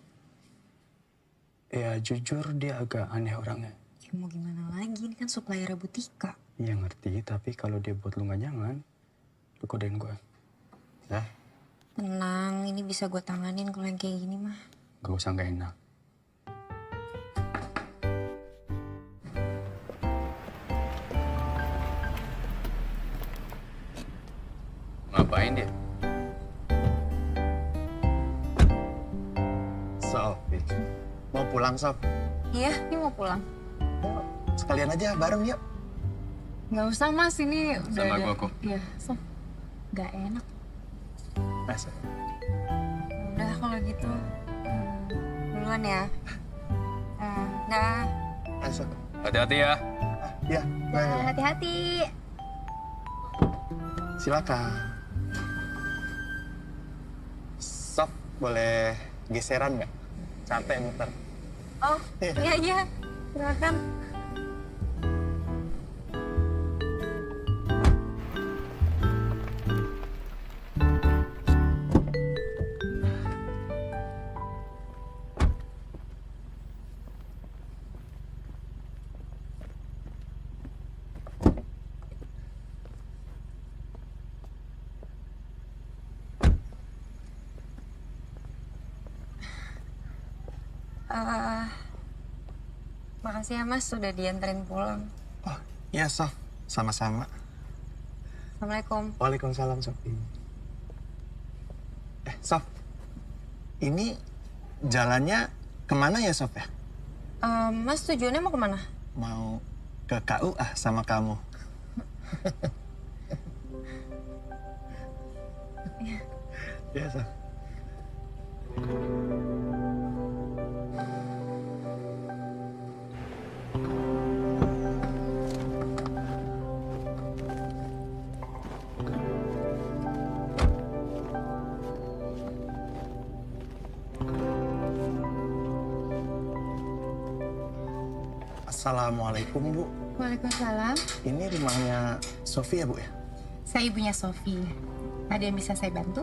Ya jujur dia agak aneh orangnya. Ya mau gimana lagi, ini kan supplier Butika. Iya ngerti, tapi kalau dia buat lu nggak nyaman, lu kodein gue. Ya, Tenang, ini bisa gue tanganin kalau yang kayak gini mah. gak usah nggak enak. Ngapain dia? Sof, mau pulang, Sof? Iya, ini mau pulang. Sekalian aja bareng yuk. Nggak usah Mas, ini udah Sama ada. gua kok. Iya, Sof. Nggak enak. Masa? Udah kalau gitu. Duluan ya. Dah. Masa? Hati-hati ya. Ya, baik. Hati-hati. Silakan. Sof, boleh geseran nggak? Capek muter. Oh, iya. Silakan. Makasih ya Mas sudah dianterin pulang. Oh, iya Sof. Sama-sama. Assalamualaikum. Waalaikumsalam, Sofi. Sof. Ini jalannya kemana ya, Sof ya? Mas tujuannya mau kemana? Mau ke KUA sama kamu. Iya, Sof. Assalamualaikum, Bu. Waalaikumsalam. Ini rumahnya Sofi ya, Bu ya? Saya ibunya Sofi. Ada yang bisa saya bantu?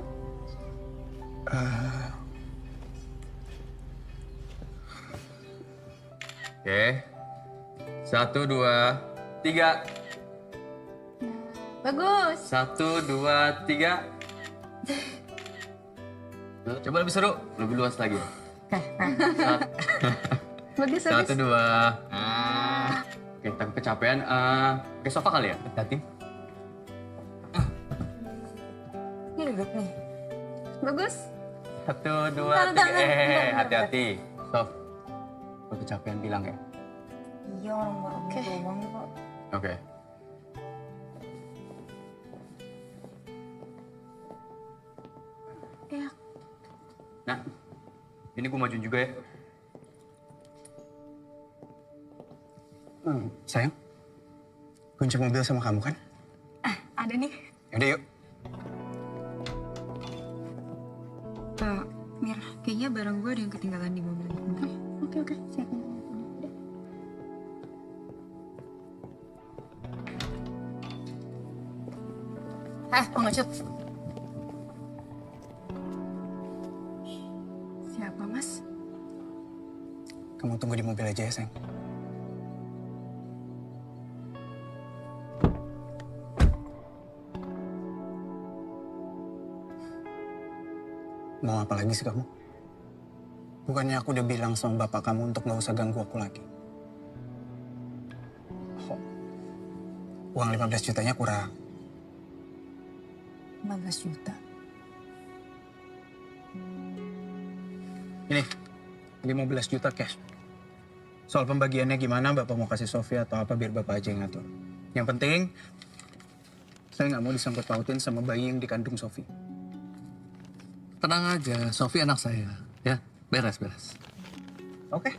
Oke. 1, 2, 3. Bagus. 1, 2, 3. Coba lebih seru, lebih luas lagi. Bagus, 1, 2. Oke, tapi kecapean. Ke sofa kali ya? Hati. Ini duduk nih. Bagus. 1, 2, 3. Hati-hati. Sof, kalau kecapean bilang ya. Iya orang baru doang kok. Oke. Ya. Nah, ini gue majuin juga ya. Sayang, kunci mobil sama kamu kan? Ada nih. Yaudah yuk. Pak, Mir, kayaknya barang gue ada yang ketinggalan di mobil. Oke. Saya akan. Pengecut. Siapa, Mas? Kamu tunggu di mobil aja ya, sayang. Mau apa lagi sih kamu? Bukannya aku udah bilang sama bapak kamu untuk gak usah ganggu aku lagi. Oh, uang 15 jutanya kurang. 15 juta. Ini, 15 juta cash. Soal pembagiannya gimana, bapak mau kasih Sofia atau apa, biar bapak aja yang ngatur. Yang penting, saya nggak mau disangkut pautin sama bayi yang dikandung Sofi. Tenang aja, Sofi anak saya. Ya, beres. Oke.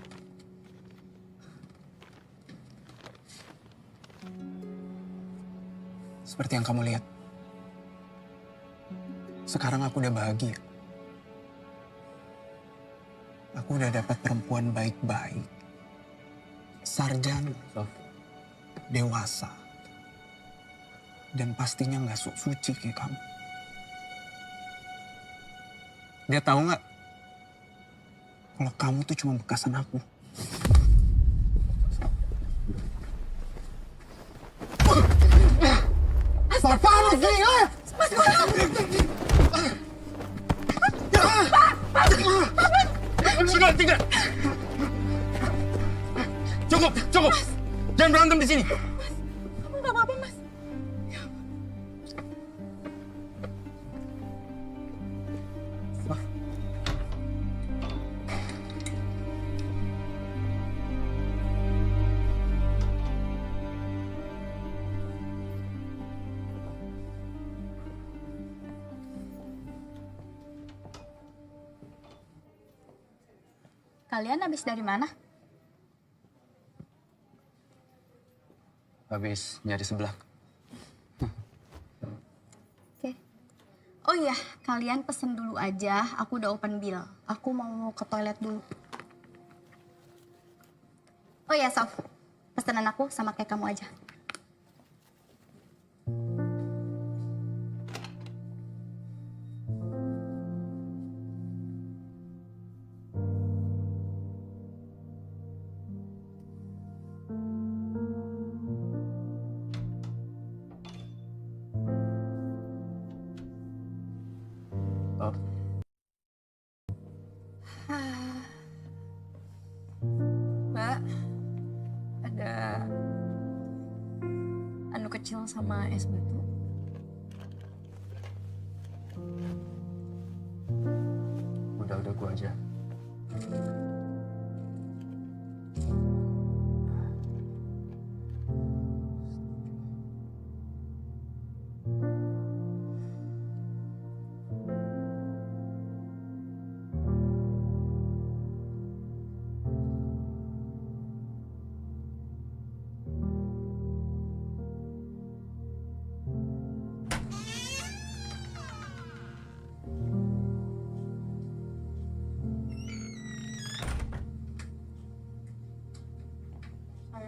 Seperti yang kamu lihat. Sekarang aku udah bahagia. Aku udah dapat perempuan baik-baik. Sarjana. Dewasa. Dan pastinya nggak sok suci kayak kamu. Dia tahu nggak? Kalau kamu tuh cuma bekasan aku. Apaan sih? Tinggal. Cukup. Jangan berantem di sini. Kamu nggak apa-apa, Mas. Kalian habis dari mana? Habis nyari sebelah. Oke. Oh iya, kalian pesen dulu aja. Aku udah open bill. Aku mau ke toilet dulu. Oh iya, Sof. Pesanan aku sama kayak kamu aja. Mbak, kecil sama es batu. Udah gue aja.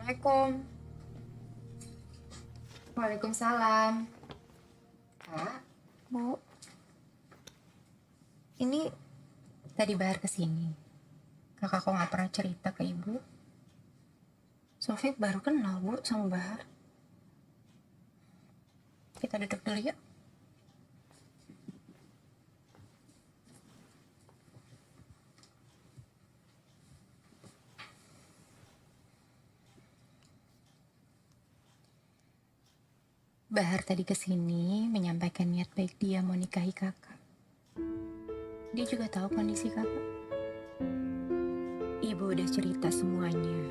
Assalamualaikum. Waalaikumsalam. Kak, Bu. Ini tadi Bahar kesini. Kakak kok nggak pernah cerita ke Ibu? Sofi baru kenal, Bu, sama Bahar. Kita duduk dulu yuk. Bahar tadi kesini menyampaikan niat baik dia mau nikahi kakak. Dia juga tahu kondisi kakak. Ibu udah cerita semuanya.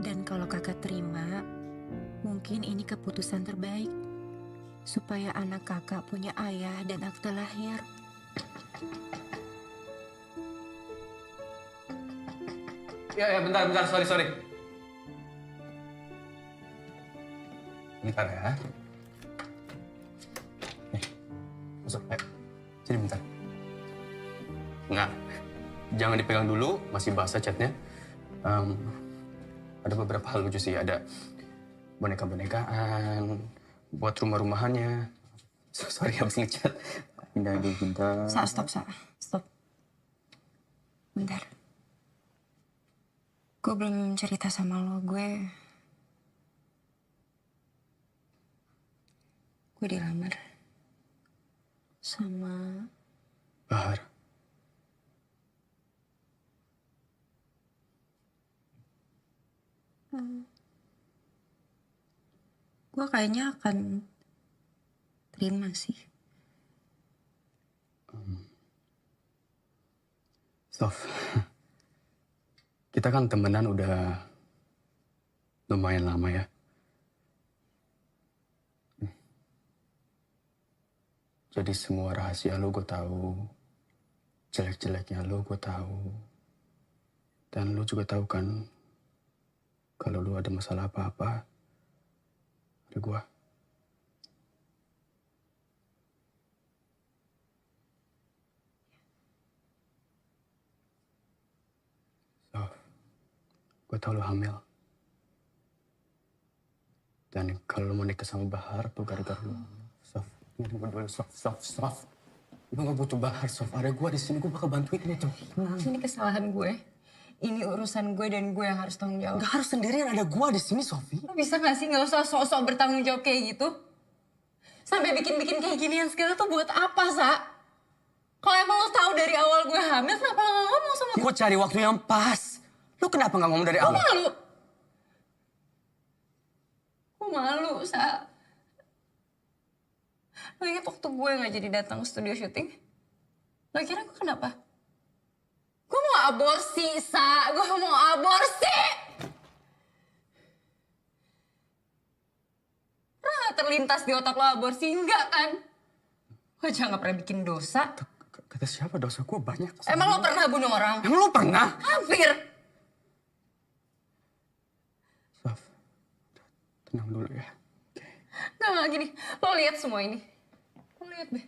Dan kalau kakak terima, mungkin ini keputusan terbaik. Supaya anak kakak punya ayah dan akte lahir. Ya, bentar, sorry. Bentar ya. Masuk, ayo. Sini bentar. Enggak, jangan dipegang dulu, masih basah catnya. Ada beberapa hal lucu sih, ada boneka-bonekaan, buat rumah-rumahannya. Sorry, habis ngecat. Pindah dulu, bentar. Stop. Bentar. Gue belum cerita sama lo, gue dilamar sama Bahar. gue kayaknya akan terima sih. Sof, kita kan temenan udah lumayan lama ya. Jadi semua rahasia lo gue tahu, jelek-jeleknya lo gue tahu, dan lo juga tahu kan kalau lo ada masalah apa-apa, ada gue. So, gue tahu lo hamil, dan kalau lo mau nikah sama Bahar tuh gara-gara lo. Sof. Lo gak butuh Bahar, Sof. Ada gue di sini, gue bakal bantuin lo tuh. Ini kesalahan gue. Ini urusan gue dan gue yang harus tanggung jawab. Gak harus sendirian, ada gue di sini, Sofi. Lo bisa gak sih gak usah sok-sok bertanggung jawab kayak gitu? Sampai bikin-bikin kayak ginian segala tuh buat apa, Sa? Kalau emang lo tahu dari awal gue hamil, kenapa lo gak ngomong sama gue? Gue cari waktu yang pas. Lo kenapa gak ngomong dari awal? Gue malu, Sa. Lo inget waktu gue gak jadi datang ke studio syuting? Lo kira gue kenapa? Gue mau aborsi, Sa. Gue mau aborsi! Pernah gak terlintas di otak lo aborsi? Enggak kan? Lo aja gak pernah bikin dosa. Kata siapa dosa gue banyak. Emang lo pernah bunuh orang? Emang lo pernah? Hampir! Sof, tenang dulu ya. Nggak gini. Lo lihat semua ini. Lo lihat deh.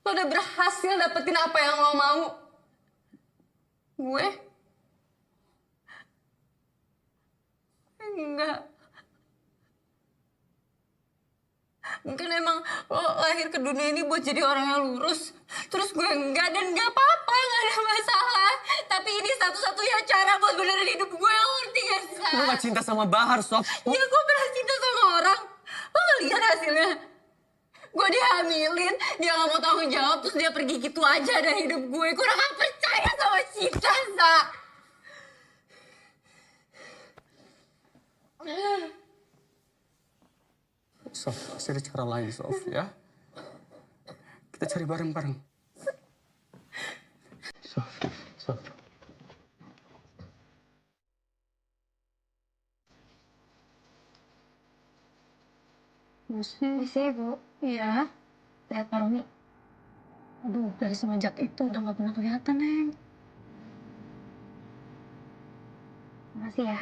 Lo udah berhasil dapetin apa yang lo mau. Gue? Enggak. Mungkin emang lo lahir ke dunia ini buat jadi orang yang lurus. Terus gue enggak, dan enggak apa-apa, enggak ada masalah. Tapi ini satu-satunya cara buat benerin hidup gue, lo ngerti gak sih? Lo gak cinta sama Bahar, Sof. Ya gue pernah cinta sama orang. Lo gak lihat hasilnya? Gue dihamilin, dia gak mau tanggung jawab, terus dia pergi gitu aja dari hidup gue. Gue udah gak percaya sama cinta, Sa. Sof, pasti ada cara lain, Sof, ya. Kita cari bareng-bareng. Sof, Sof. Bisa ya, Bu? Iya. Lihat Pak Romi. Aduh, dari semenjak itu udah gak pernah kelihatan, Neng. Makasih ya.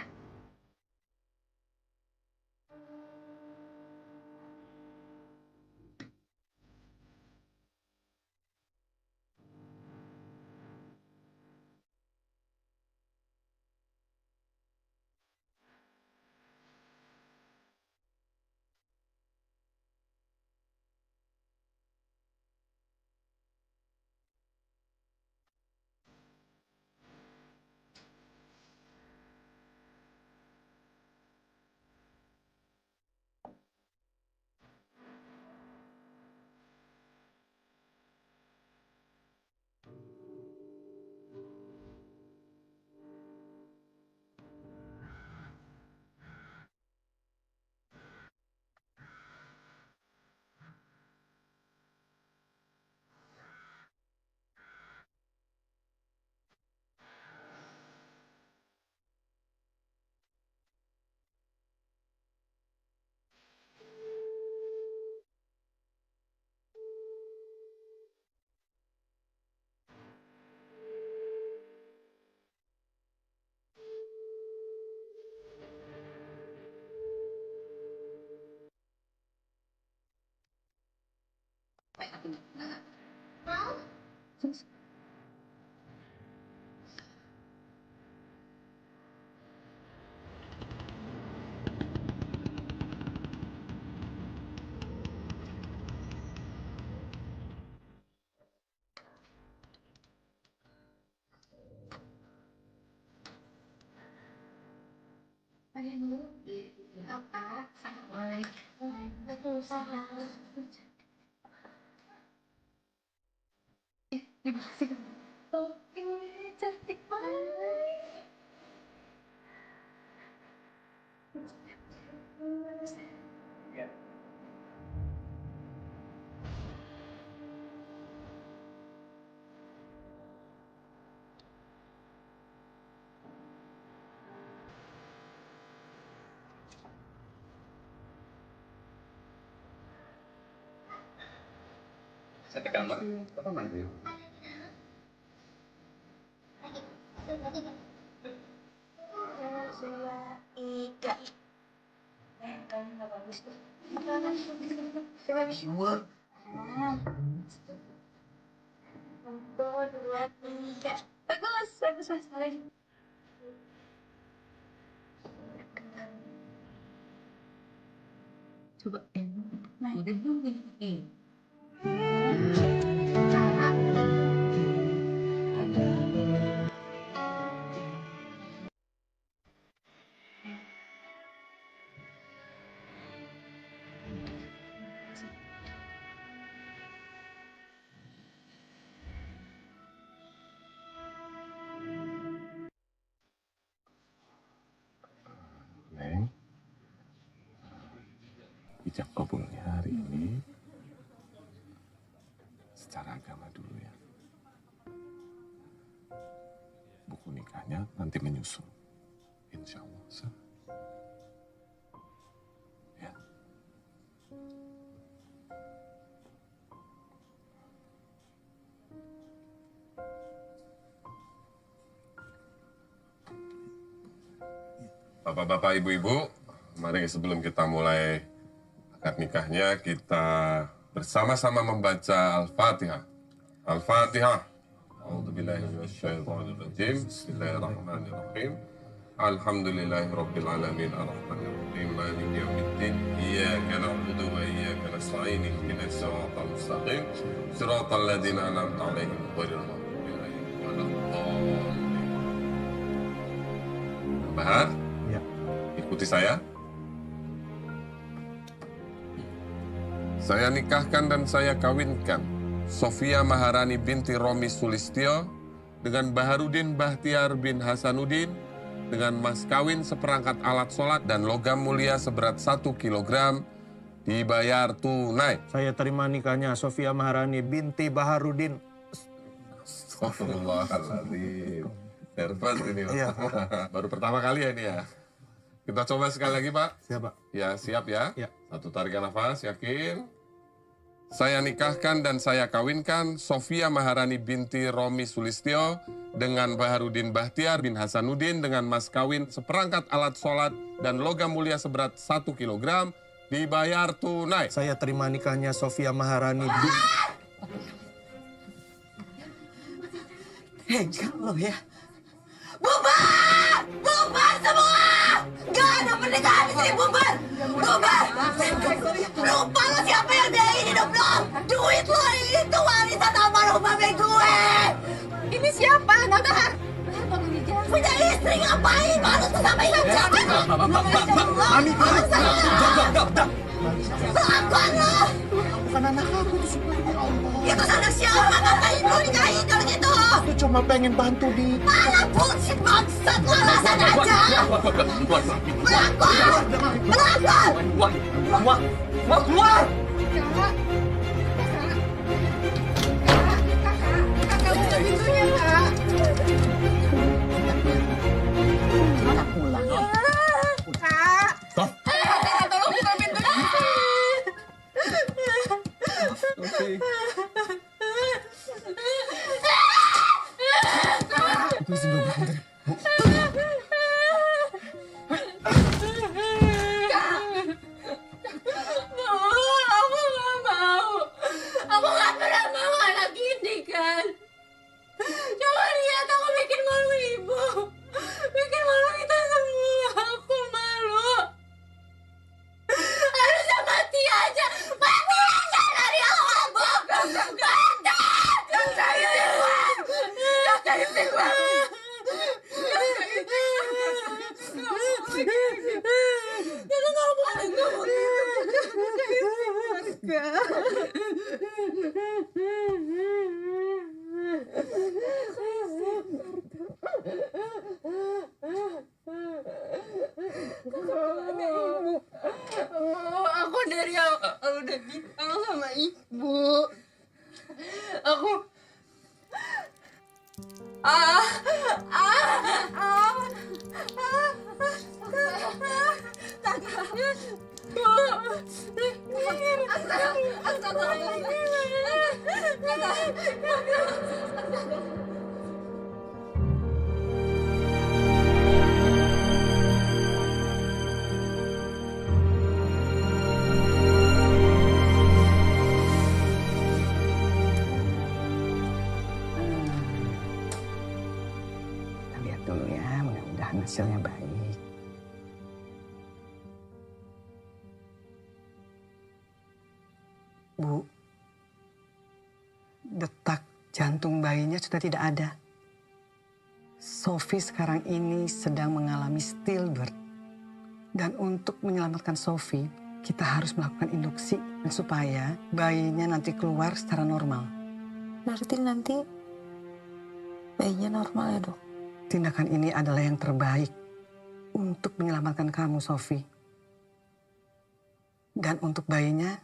Cantik banget. Saya tekan, Mbak. Apa nanti? Coba udah belum nih? Neng, ijab kabulnya hari ini secara agama dulu ya. Buku nikahnya nanti menyusul, insya Allah. Ya. Bapak-bapak, ibu-ibu, mari sebelum kita mulai akad nikahnya, kita bersama-sama membaca Al-Fatihah. Al-Fatihah. A'udzubillahi minasyaitonirrajim. Bismillahirrahmanirrahim. Alhamdulillahirabbil alamin arrahmanirrahim maliki yaumiddin. Iyyaka na'budu wa iyyaka nasta'in. Ihdinas siratal mustaqim. Siratal ladzina an'amta 'alaihim ghairil maghdubi 'alaihim waladdallin. Bahar? Ya. Ikuti saya. Saya nikahkan dan saya kawinkan Sofia Maharani binti Romi Sulistyo dengan Baharudin Bahtiar bin Hasanuddin dengan mas kawin seperangkat alat sholat dan logam mulia seberat 1 kilogram dibayar tunai. Saya terima nikahnya Sofia Maharani binti Baharudin. Astagfirullahaladzim. Nervous ini, Pak. Iya. Baru pertama kali ya ini ya. Kita coba sekali lagi, Pak. Siap, Pak. Ya, siap ya. Ya. Satu tarikan nafas, yakin. Saya nikahkan dan saya kawinkan Sofia Maharani binti Romi Sulistyo dengan Baharudin Bahtiar bin Hasanuddin dengan mas kawin seperangkat alat sholat dan logam mulia seberat 1 kilogram dibayar tunai. Saya terima nikahnya Sofia Maharani Enggak lo ya. Bubar! Bubar semua! Gak ada pernikahan di sini, bubar! Bubar! Lupa lo siapa yang biayain hidup lo! Duit lo itu warisan almarhum mami gue! Ini siapa? Nona? Punya istri ngapain? Malu tuh sama hidup siapa? Mami, Kelakuan lo! Bukan anak aku tuh semua ya Allah. Itu anak siapa? Ngapain lo nikahin kalau gitu? Aku cuma pengen bantu di. Malah bullshit bangsat lo alasan aja! Melakukan! Kakak buka pintunya, Kak. Kak. Kak, tolong buka pintunya. Aku nggak mau. Aku nggak pernah mau anak ini kan. Coba lihat aku bikin malu ibu, bikin malu kita semua. Aku malu. Harusnya mati aja dari awal bokap. Mati. Kita nggak boleh aku dari awal udah bilang sama ibu. Aku Kita lihat dulu ya, mudah-mudahan hasilnya baik. Bu, detak jantung bayinya sudah tidak ada. Sofi sekarang ini sedang mengalami stillbirth. Dan untuk menyelamatkan Sofi, kita harus melakukan induksi supaya bayinya nanti keluar secara normal. Berarti nanti bayinya normal ya, Dok? Tindakan ini adalah yang terbaik untuk menyelamatkan kamu, Sofi. Dan untuk bayinya,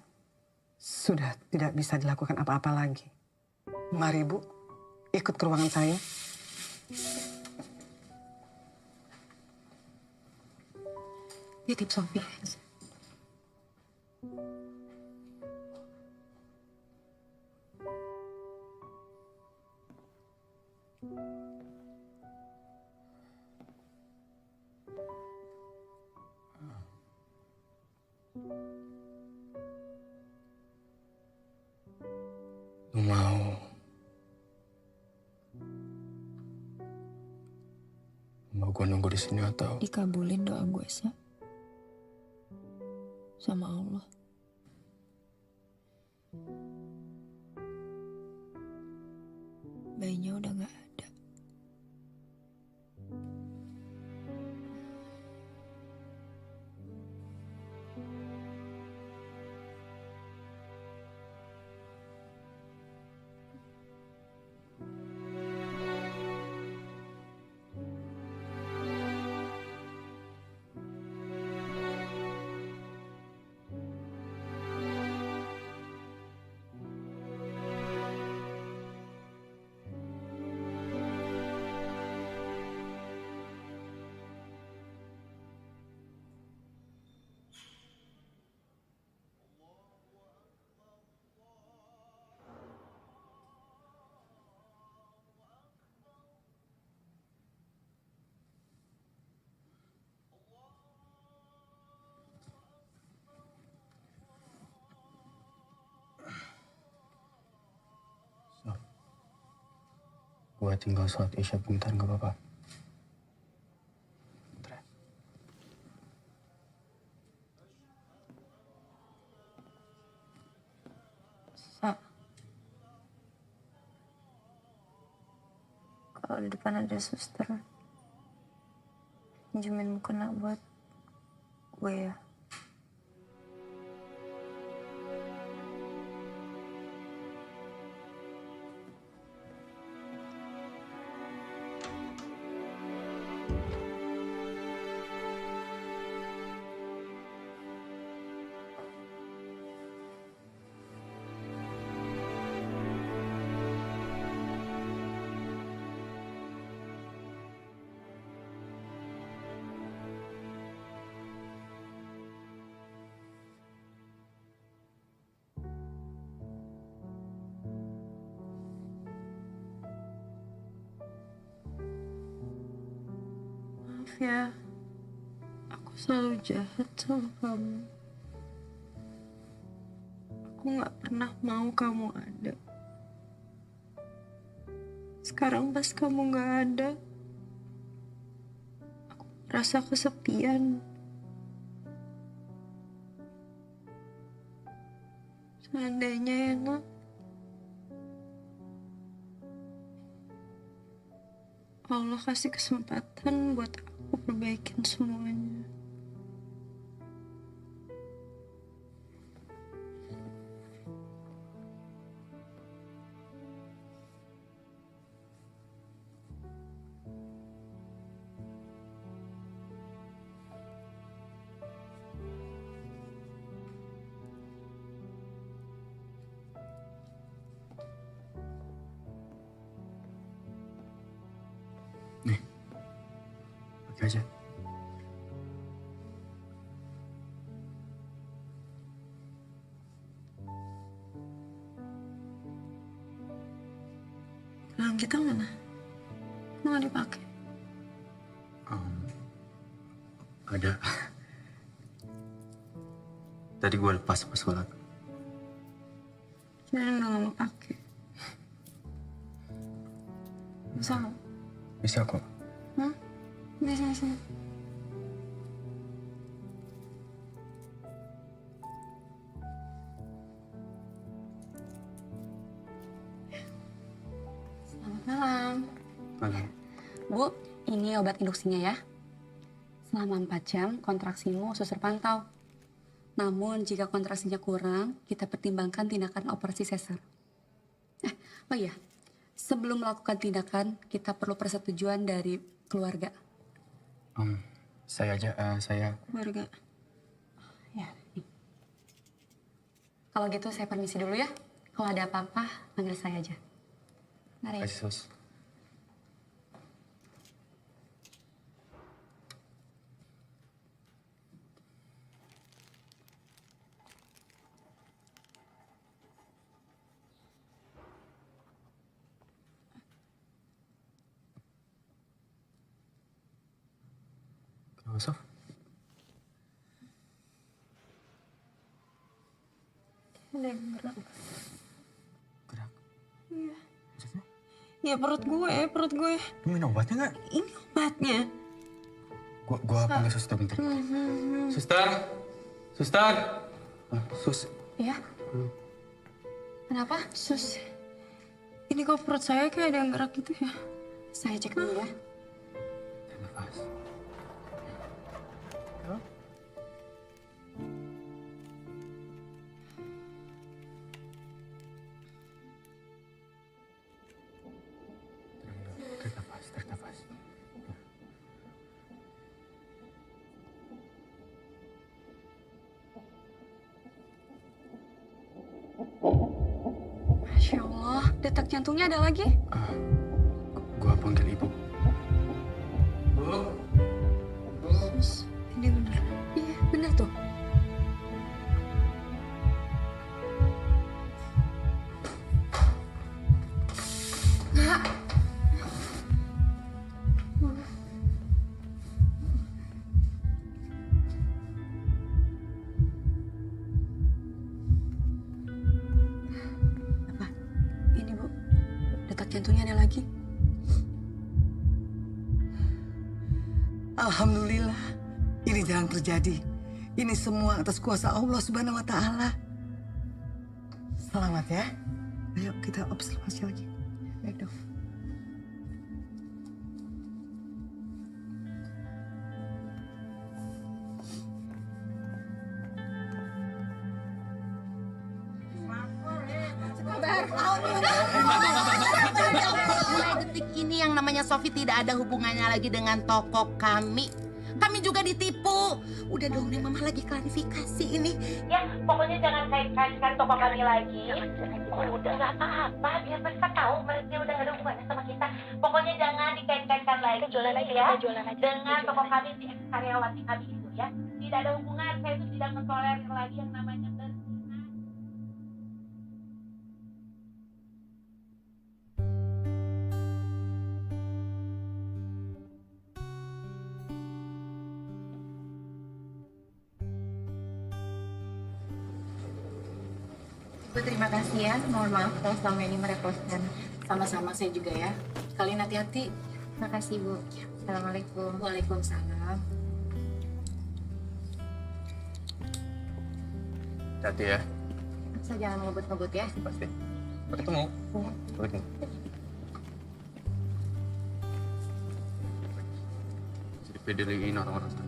sudah tidak bisa dilakukan apa-apa lagi. Mari, Bu, ikut ke ruangan saya. Titip Sofi. Lu mau gue nunggu di sini atau Dikabulin doa gue, Sa. Sama Allah. Bayinya udah gak ada. Gua tinggal sholat isya bentar, nggak apa-apa? Sa, kalau di depan ada suster, pinjemin mukena buat gue ya. Maaf ya, aku selalu jahat sama kamu. Aku gak pernah mau kamu ada. Sekarang pas kamu gak ada, aku merasa kesepian. Seandainya ya, Nak, Allah kasih kesempatan buat aku perbaikin semuanya. Pakai aja. Gelang kita mana? Kok nggak dipakai? Ada. Tadi gue lepas pas sholat. Kirain udah nggak mau pakai. Bisa nggak? Bisa kok. Hah? Bisa. Selamat malam. Malam. Bu, ini obat induksinya ya. Selama 4 jam kontraksimu suster pantau. Namun jika kontraksinya kurang, kita pertimbangkan tindakan operasi sesar. Oh iya, sebelum melakukan tindakan, kita perlu persetujuan dari keluarga. Saya aja, saya... Keluarga. Ya, nih. Kalau gitu saya permisi dulu ya. Kalau ada apa-apa, panggil saya aja. Mari. Kasih sus. Kenapa, Sof? Ada yang gerak. Gerak? Iya. Maksudnya? Ya perut gue. Lu minum obatnya nggak? Ini obatnya. Gua panggil suster bentar. Suster! Suster! Sus. Iya. Kenapa? Sus. Ini kok perut saya kayak ada yang gerak gitu ya? Saya cek dulu ya. Nafas. Tarik nafas. Masya Allah, detak jantungnya ada lagi. Gua panggil ibu. Sus, ini bener. Iya, benar tuh. Nggak. Apa? Ini Bu, detak jantungnya ada lagi. Alhamdulillah, ini jangan terjadi. Ini semua atas kuasa Allah Subhanahu wa Ta'ala. Selamat ya. Ayo kita observasi lagi. Baik dok. Mulai detik ini yang namanya Sofi tidak ada hubungannya lagi dengan toko kami. Kami juga ditipu. Udah dong nih mama lagi klarifikasi ini. Ya, pokoknya jangan kait-kaitkan toko kami lagi. Udah nggak apa-apa, biar mereka tahu mereka udah nggak ada hubungannya sama kita. Pokoknya jangan dikait-kaitkan lagi, jualan lagi ya, dengan toko kami di karyawati kami itu ya. Tidak ada hubungan, saya itu tidak mentolerir lagi yang namanya berzina. Bu, terima kasih ya. Mohon maaf kalau selama ini merepotkan. Sama-sama saya juga ya. Kalian hati-hati. Makasih, Bu. Assalamualaikum. Waalaikumsalam. Hati ya. Saya jangan ngebut-ngebut ya. Pasti. Sampai ketemu. Sampai ketemu. Jadi pedeliin orang-orang sana.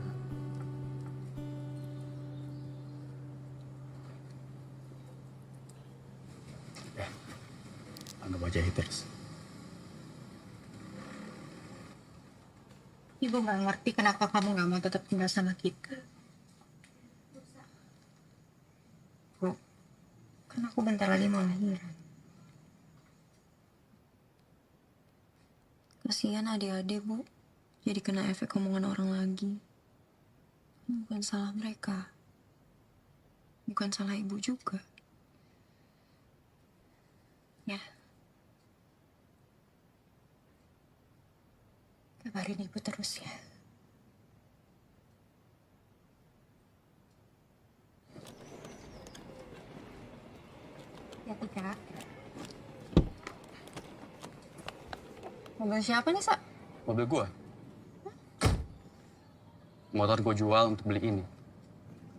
Anggap aja haters. Ibu nggak ngerti kenapa kamu nggak mau tetap tinggal sama kita. Bu, kan aku bentar lagi mau lahiran. Kasihan adik-adik, Bu. Jadi kena efek omongan orang lagi. Bukan salah mereka. Bukan salah ibu juga. Ya. Kabarin ibu terus ya. Ya, Kak. Mobil siapa nih, Sa? Mobil gua. Motor gua jual untuk beli ini.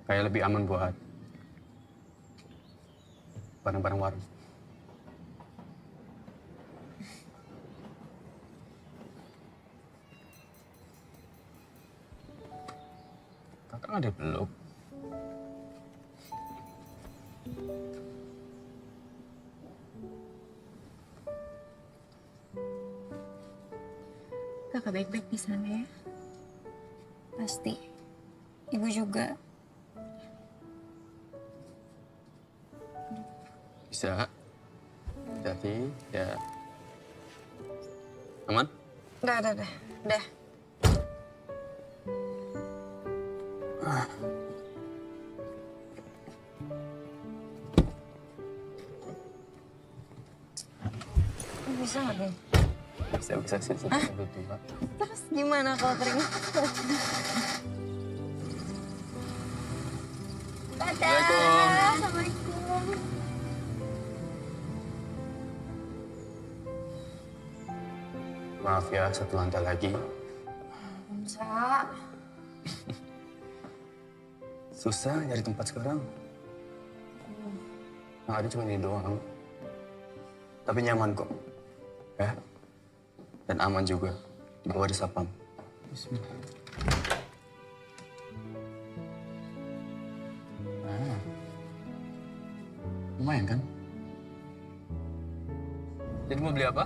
Kayak lebih aman buat barang-barang warung. Kakak nggak dipeluk. Kakak baik-baik di sana ya. Pasti. Ibu juga. Bisa. Hati-hati, ya. Aman? Udah. Bisa nggak, Bang? Bisa sih. Terus gimana kalau kering? Assalamualaikum. Maaf ya, satu lantai lagi. Sa. Susah nyari tempat sekarang. Nah, ada cuma ini doang. Tapi nyaman kok. Ya. Dan aman juga. Di bawah ada sapam. Bismillah. Nah. Lumayan kan? Jadi mau beli apa?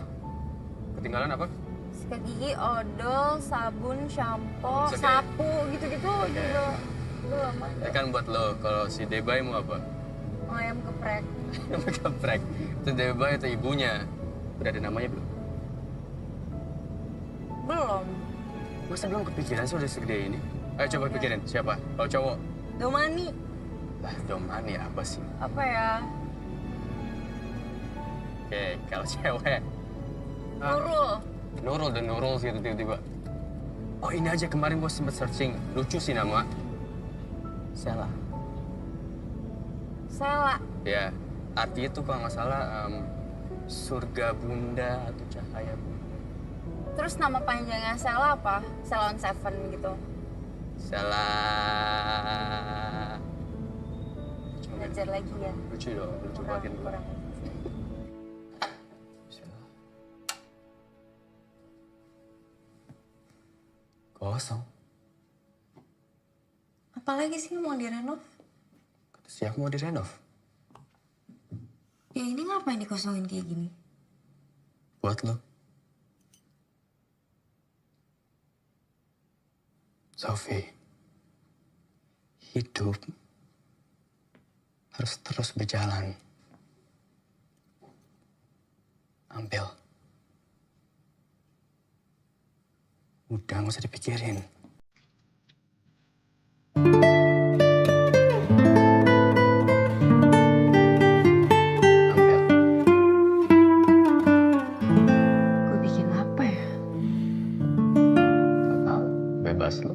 Ketinggalan apa? Sikat gigi, odol, sabun, shampoo, It's okay. sapu, gitu-gitu juga belum. Ya kan buat lo, kalau si Debay mau apa? Ayam geprek. Geprek. Itu Debay itu ibunya. Udah ada namanya belum? Belum. Masa belum kepikiran sih udah segede ini? Ayo coba pikirin, siapa? Kalau cowok? Domani. Lah, Domani apa sih? Apa ya? Oke, kalau cewek? Nurul. Nurul dan Nurul gitu tiba-tiba. Oh ini aja kemarin gue sempet searching, lucu sih nama. Sela. Sela. Ya, artinya tuh kalau nggak salah surga bunda atau cahaya bunda. Terus nama panjangnya Sela apa? Sela on Seven gitu. Salah. Belajar lagi ya. Lucu dong, lucu makin Kurang. kosong. Apalagi sih mau direnov? Kata siapa mau direnov? Ya ini ngapain dikosongin kayak gini? Buat lo. Sofi, hidup harus terus berjalan. Ambil. Udah, nggak usah dipikirin. Gue bikin apa ya? Gak tahu, bebas lo.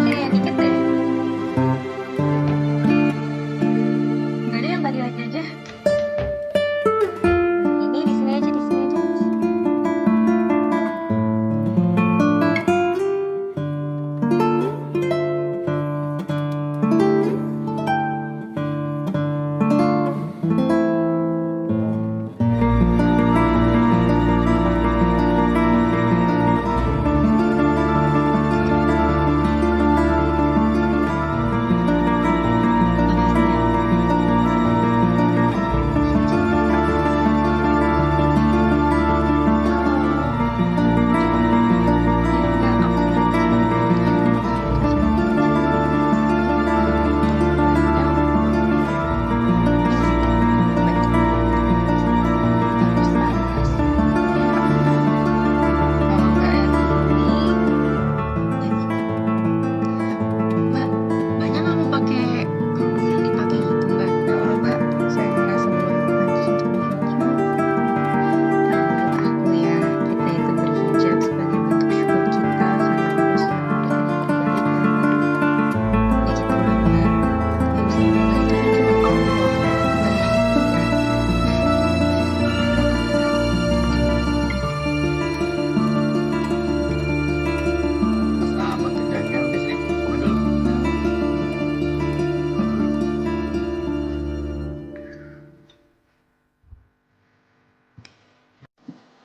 Iya, dikit deh. Gak ada yang tadi aja. Ini di sini aja, di sini aja. Mbak, banyak nggak mau pakai kerudung yang dipakai gitu, Mbak? Kalau Mbak, saya ngerasa menurut aku ya, kita itu berhijab sebagai bentuk syukur kita karena Allah selalu memberikan kebaikan hidup. Ya gitu lah, Mbak. Yang bisa berubah itu kan cuma Allah. Selamat kejadian di sini. Gue dulu.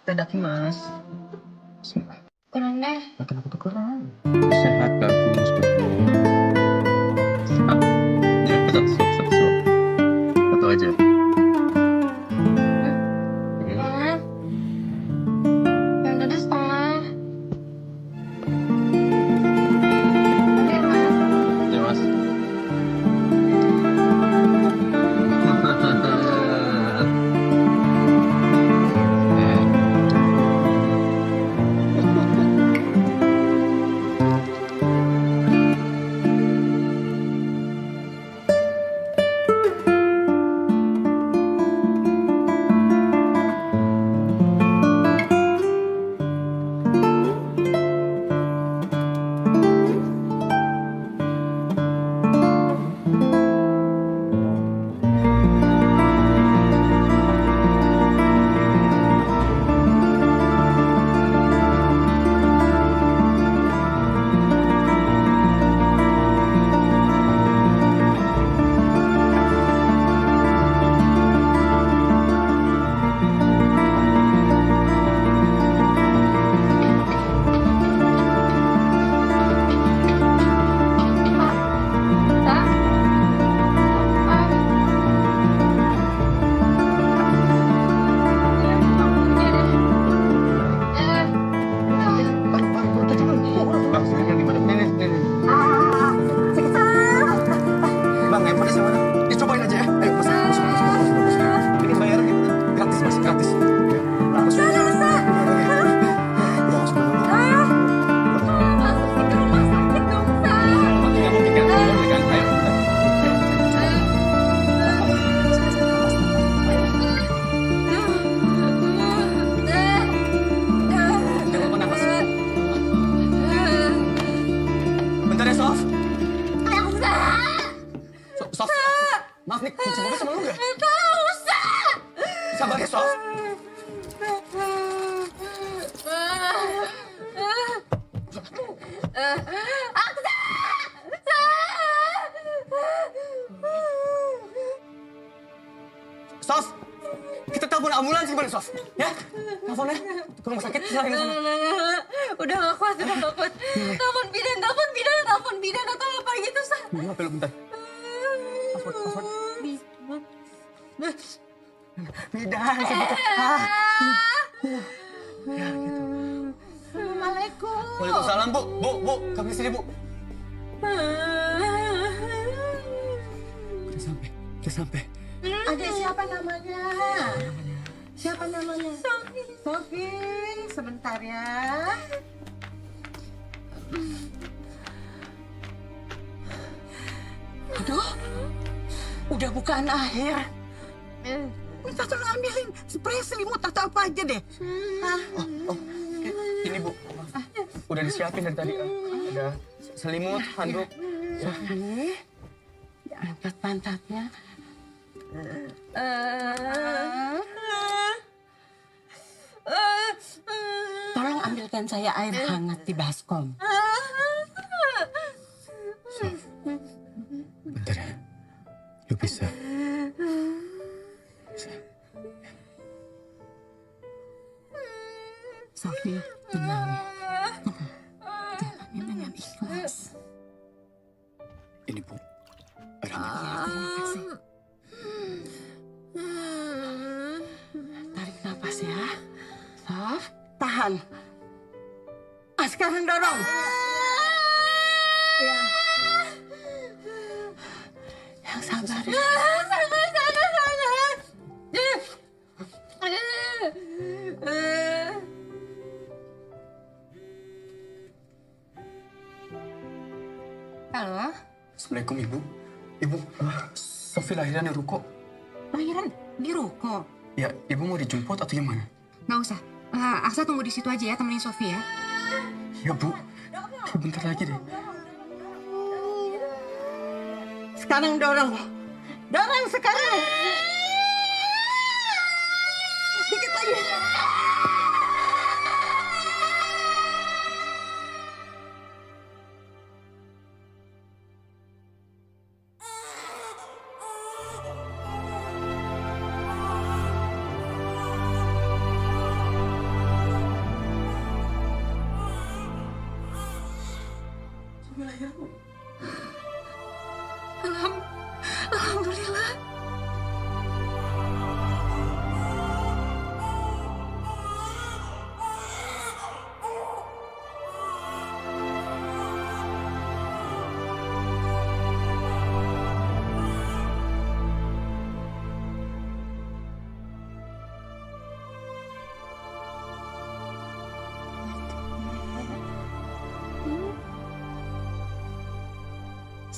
Tidak mas. Kurang deh. Kenapa tuh kurang? Sehat, bagus, betul. Ya, satu aja. Yang tadi setengah. Ya mas. Aksa! Sof, kita telepon ambulans gimana, Sof? Ya, teleponnya ke rumah sakit. Silahkan sana. Udah gak kuat. Telepon bidan atau apa gitu, Sa. Iya, belum bentar. Password. Bidan, sebentar. Ya, gitu. Assalamualaikum. Waalaikumsalam, Bu. Bu, kami sini, Bu. Udah sampai. Adik siapa namanya? Siapa namanya? Sofi. Sebentar ya. Aduh, udah bukaan akhir. Minta tolong ambilin spray selimut atau apa aja deh. Ini, Bu. Udah disiapin dari tadi. Ada selimut, handuk. Sofi, angkat pantatnya. Tolong ambilkan saya air hangat di baskom. Bentar ya. Lu bisa. Sofi, tenang. Jalannya dengan ikhlas. Ini, Bu. Air Terima kasih. Tarik nafas ya. Sof, tahan. Sekarang dorong. Ya. Yang sabar ya. Halo? Assalamualaikum, Ibu. Ibu, Sofi lahiran di ruko. Lahiran di ruko? Ya, Ibu mau dijemput atau gimana? Nggak usah. Aksa tunggu di situ aja ya, temenin Sofi ya. Ya, Bu. Bentar lagi deh. Sekarang dorong. Dorong sekarang. Dikit lagi. Alhamdulillah.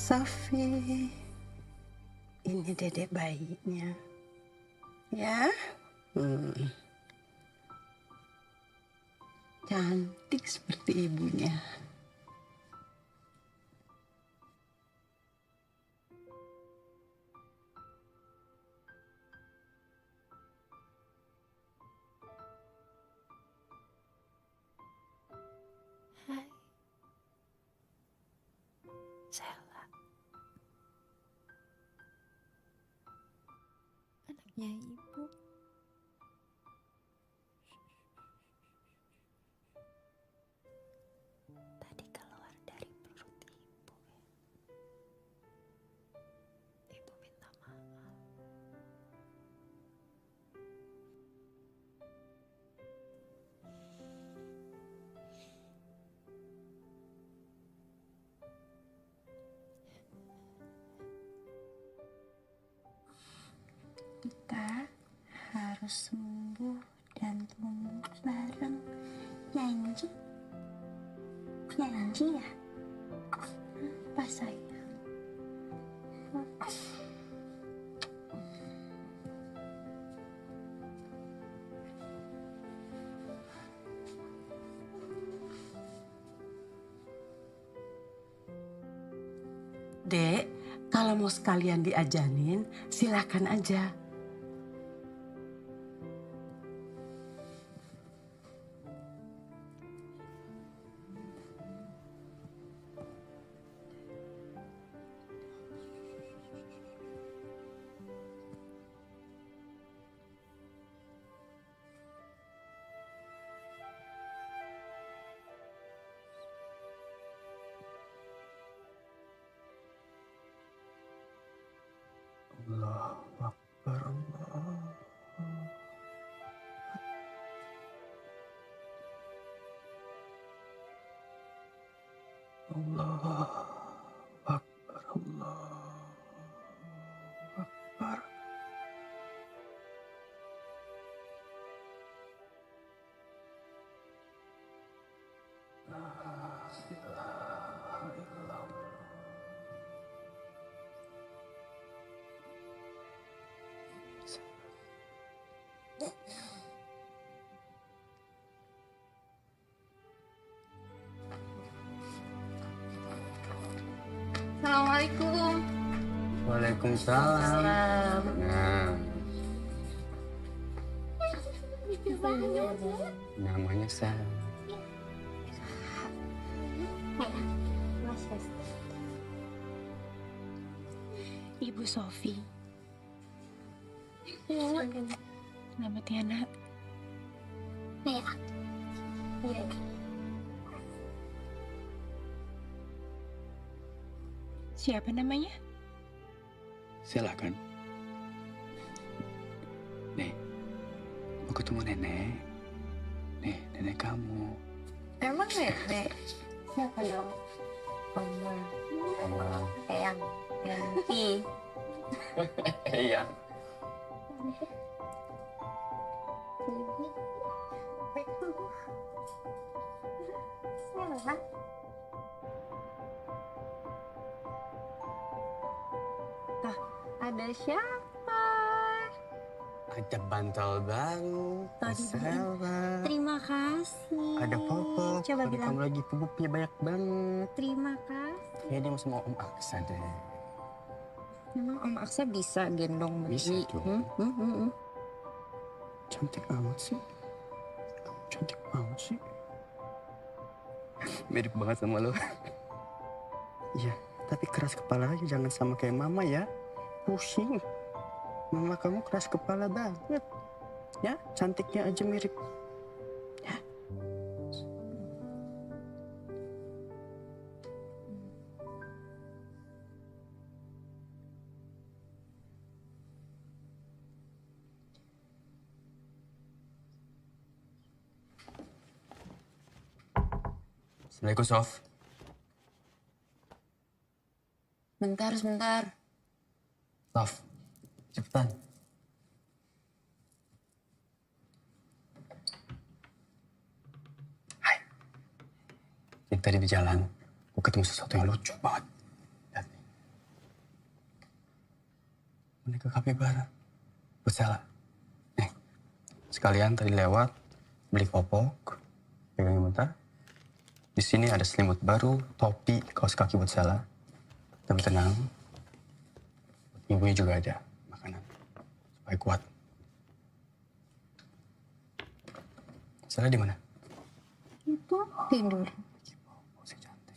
Sofi, ini dedek bayinya. Ya. Cantik seperti ibunya. Hai. Sela. Anaknya ibu. Tadi keluar dari perut ibu. Ibu minta maaf. Kita harus sembuh dan tumbuh bareng. Janji. Janji ya? Apa sayang? Dek, kalau mau sekalian diajanin, silakan aja. Allahu Akbar, Allah. Allah Akbar, Allah Akbar. La ilaha illallah. Assalamualaikum. Waalaikumsalam. Nah, namanya Sal. Ibu Sofi. Selamat ya, Nak. Iya. Iya. Siapa namanya? Silakan. Nih, mau ketemu nenek. Nih, nenek kamu. Emang nenek? Siapa dong? Oma. Oma. Eyang. Yanti. Iya. Ada siapa? Ada bantal baru. Salah. Terima kasih. Ada Popo. Coba Tadi bilang. kamu lagi pupuknya banyak banget. Terima kasih. Kayaknya dia mau sama Om Aksa deh. Memang Om Aksa bisa gendong bayi. Bisa dong. Cantik amat sih. Kamu cantik banget sih. Mirip banget sama lo. Iya, tapi keras kepala aja. Jangan sama kayak mama ya. Pusing. Mama kamu keras kepala banget. Ya, cantiknya aja mirip. Ya. Assalamualaikum, Sof. Sebentar. Sof, cepetan. Hai. Jadi tadi di jalan, gue ketemu sesuatu yang lucu banget. Lihat nih. Boneka kapibara. Buat Sela. Nih, sekalian tadi lewat, beli popok, pegangin bentar. Di sini ada selimut baru, topi, kaos kaki buat Sela. Tapi tenang, ibunya juga ada makanan supaya kuat. Sela di mana? Itu tidur. Si cantik.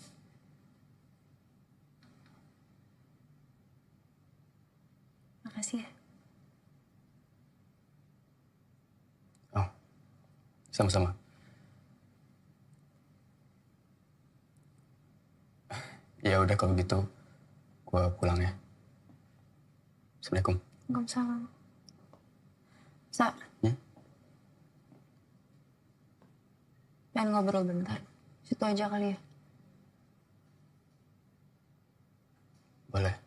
Makasih ya. Oh, sama-sama. Ya udah kalau gitu, gua pulang ya. Assalamualaikum. Waalaikumsalam. Sa. Pengen ngobrol bentar. Situ aja kali ya. Boleh.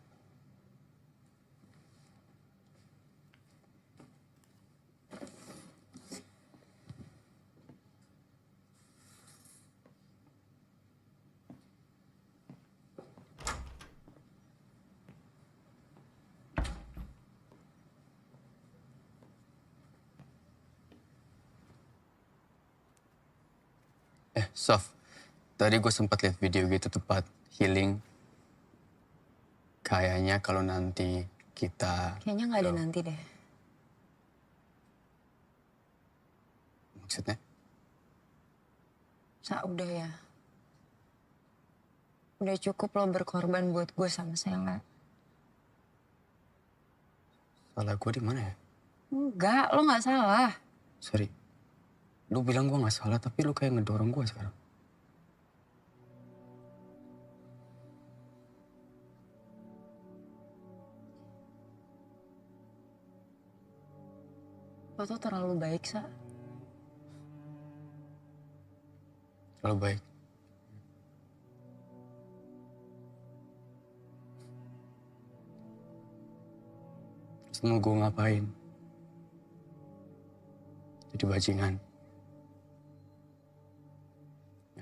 Sof, tadi gue sempat lihat video gitu tempat healing. Kayaknya kalau nanti kita... Kayaknya nggak ada nanti deh. Maksudnya? Sa, udah ya. Udah cukup lo berkorban buat gue sama Sela. Salah gue di mana ya? Enggak, lo nggak salah. Sorry. Lu bilang gue gak salah, tapi lu kayak ngedorong gue sekarang. Lo tuh terlalu baik, Sa. Terlalu baik. Terus mau gue ngapain? Jadi bajingan.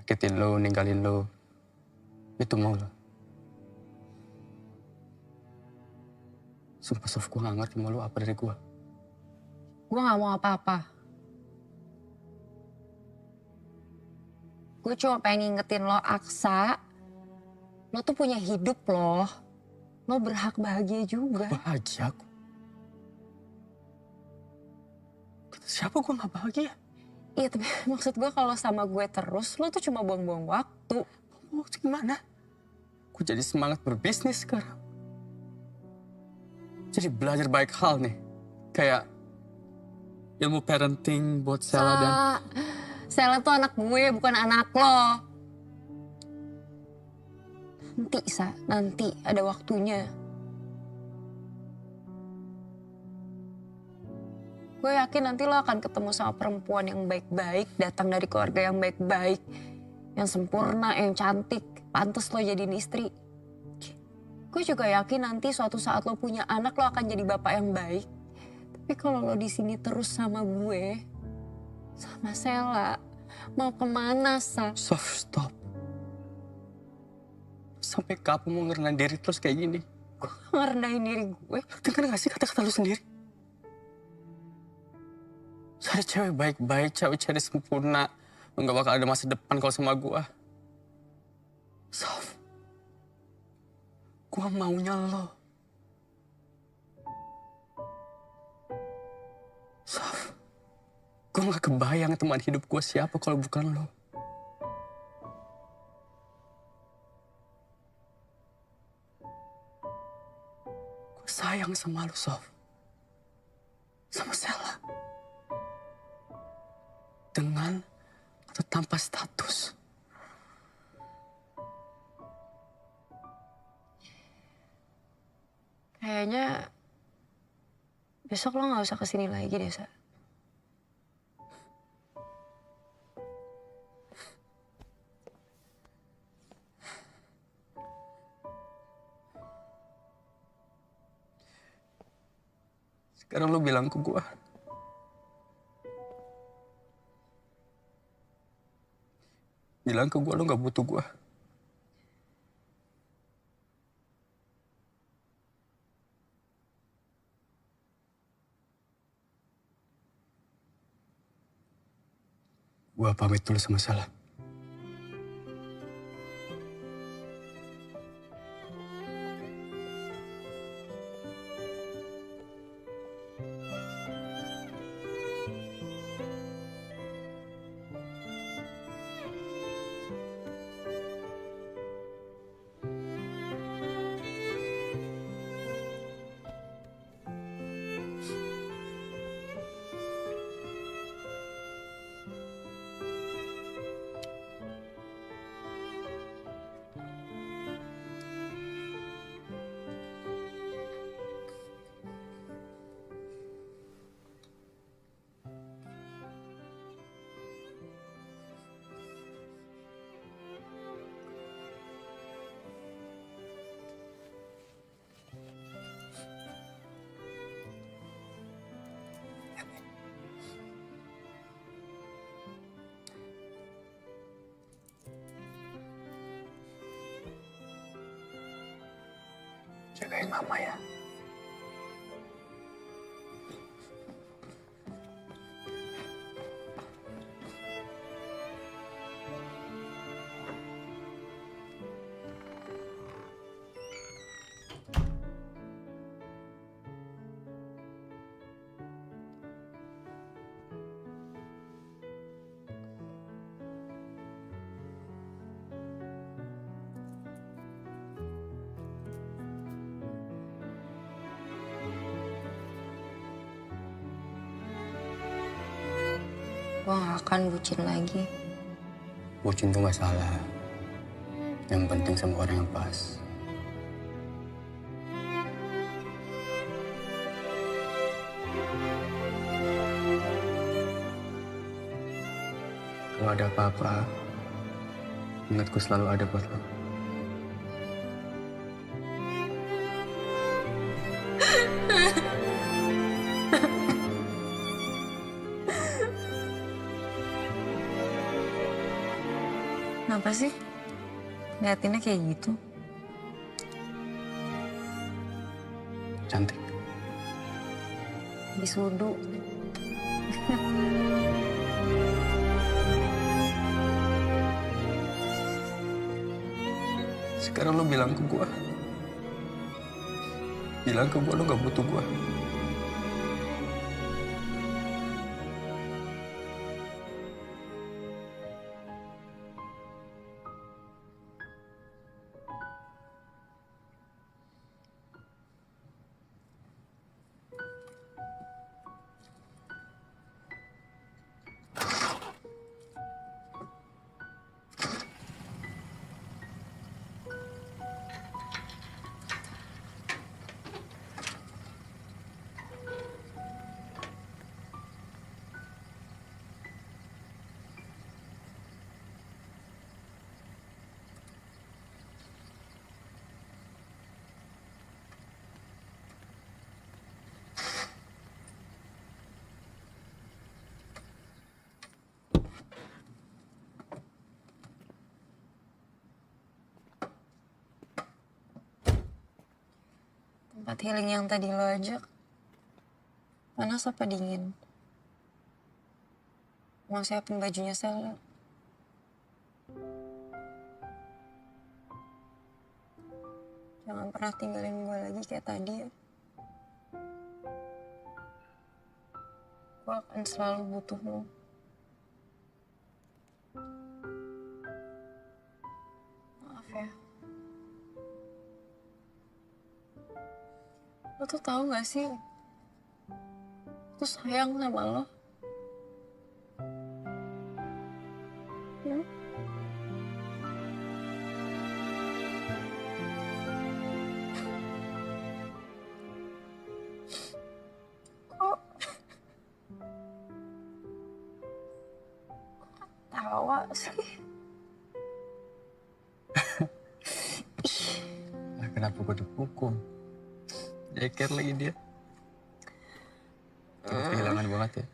Nyakitin lo, ninggalin lo. Itu mau lo. Sumpah Sof, gue gak ngerti mau lo apa dari gue. Gue gak mau apa-apa. Gue cuma pengen ngingetin lo, Aksa. Lo tuh punya hidup loh. Lo berhak bahagia juga. Bahagia aku? Kata siapa gue gak bahagia? Iya, tapi maksud gue kalau sama gue terus, lo tuh cuma buang-buang waktu. Waktu gimana? Gue jadi semangat berbisnis sekarang. Jadi belajar baik hal nih. Kayak ilmu parenting buat Sela dan... Sela tuh anak gue, bukan anak lo. Nanti, Sa. Nanti ada waktunya. Gue yakin nanti lo akan ketemu sama perempuan yang baik-baik, datang dari keluarga yang baik-baik, yang sempurna, yang cantik, pantas lo jadiin istri. Gue juga yakin nanti suatu saat lo punya anak, lo akan jadi bapak yang baik. Tapi kalau lo di sini terus sama gue, sama Sela, mau kemana, Sa? Sof, stop. Sampai kapan mau ngerendahin diri terus kayak gini? Gue ngerendahin diri gue. Dengar gak sih kata-kata lu sendiri? Cari cewek baik-baik, cewek sempurna. Lu gak bakal ada masa depan kalau sama gue. Sof, gue maunya lo. Sof, gue gak kebayang teman hidup gue siapa kalau bukan lo. Gue sayang sama lo, Sof. Sama Sela. Dengan atau tanpa status. Kayaknya besok lo gak usah kesini lagi deh, Sa. Sekarang lo bilang ke gue. Bilang ke gue lo gak butuh gue. Gue pamit dulu sama Sela. Jagain mama ya. Gue gak akan bucin lagi. Bucin tuh gak salah. Yang penting sama orang yang pas. kalau ada apa-apa, ingat gue selalu ada buat lo. Kenapa sih? Liatinnya kayak gitu. Cantik. Habis wudhu. Sekarang lo bilang ke gue. Bilang ke gue lo gak butuh gue. Tempat healing yang tadi lo ajak, panas apa dingin? Mau siapin bajunya Sela. Jangan pernah tinggalin gue lagi kayak tadi ya. Gue akan selalu butuh lo. Maaf ya. Lo tuh tahu gak sih? Aku sayang sama lo. Ya? Kok tawa sih? Nah, kenapa gue dipukul? Jeker lagi dia. Kayak kehilangan banget ya.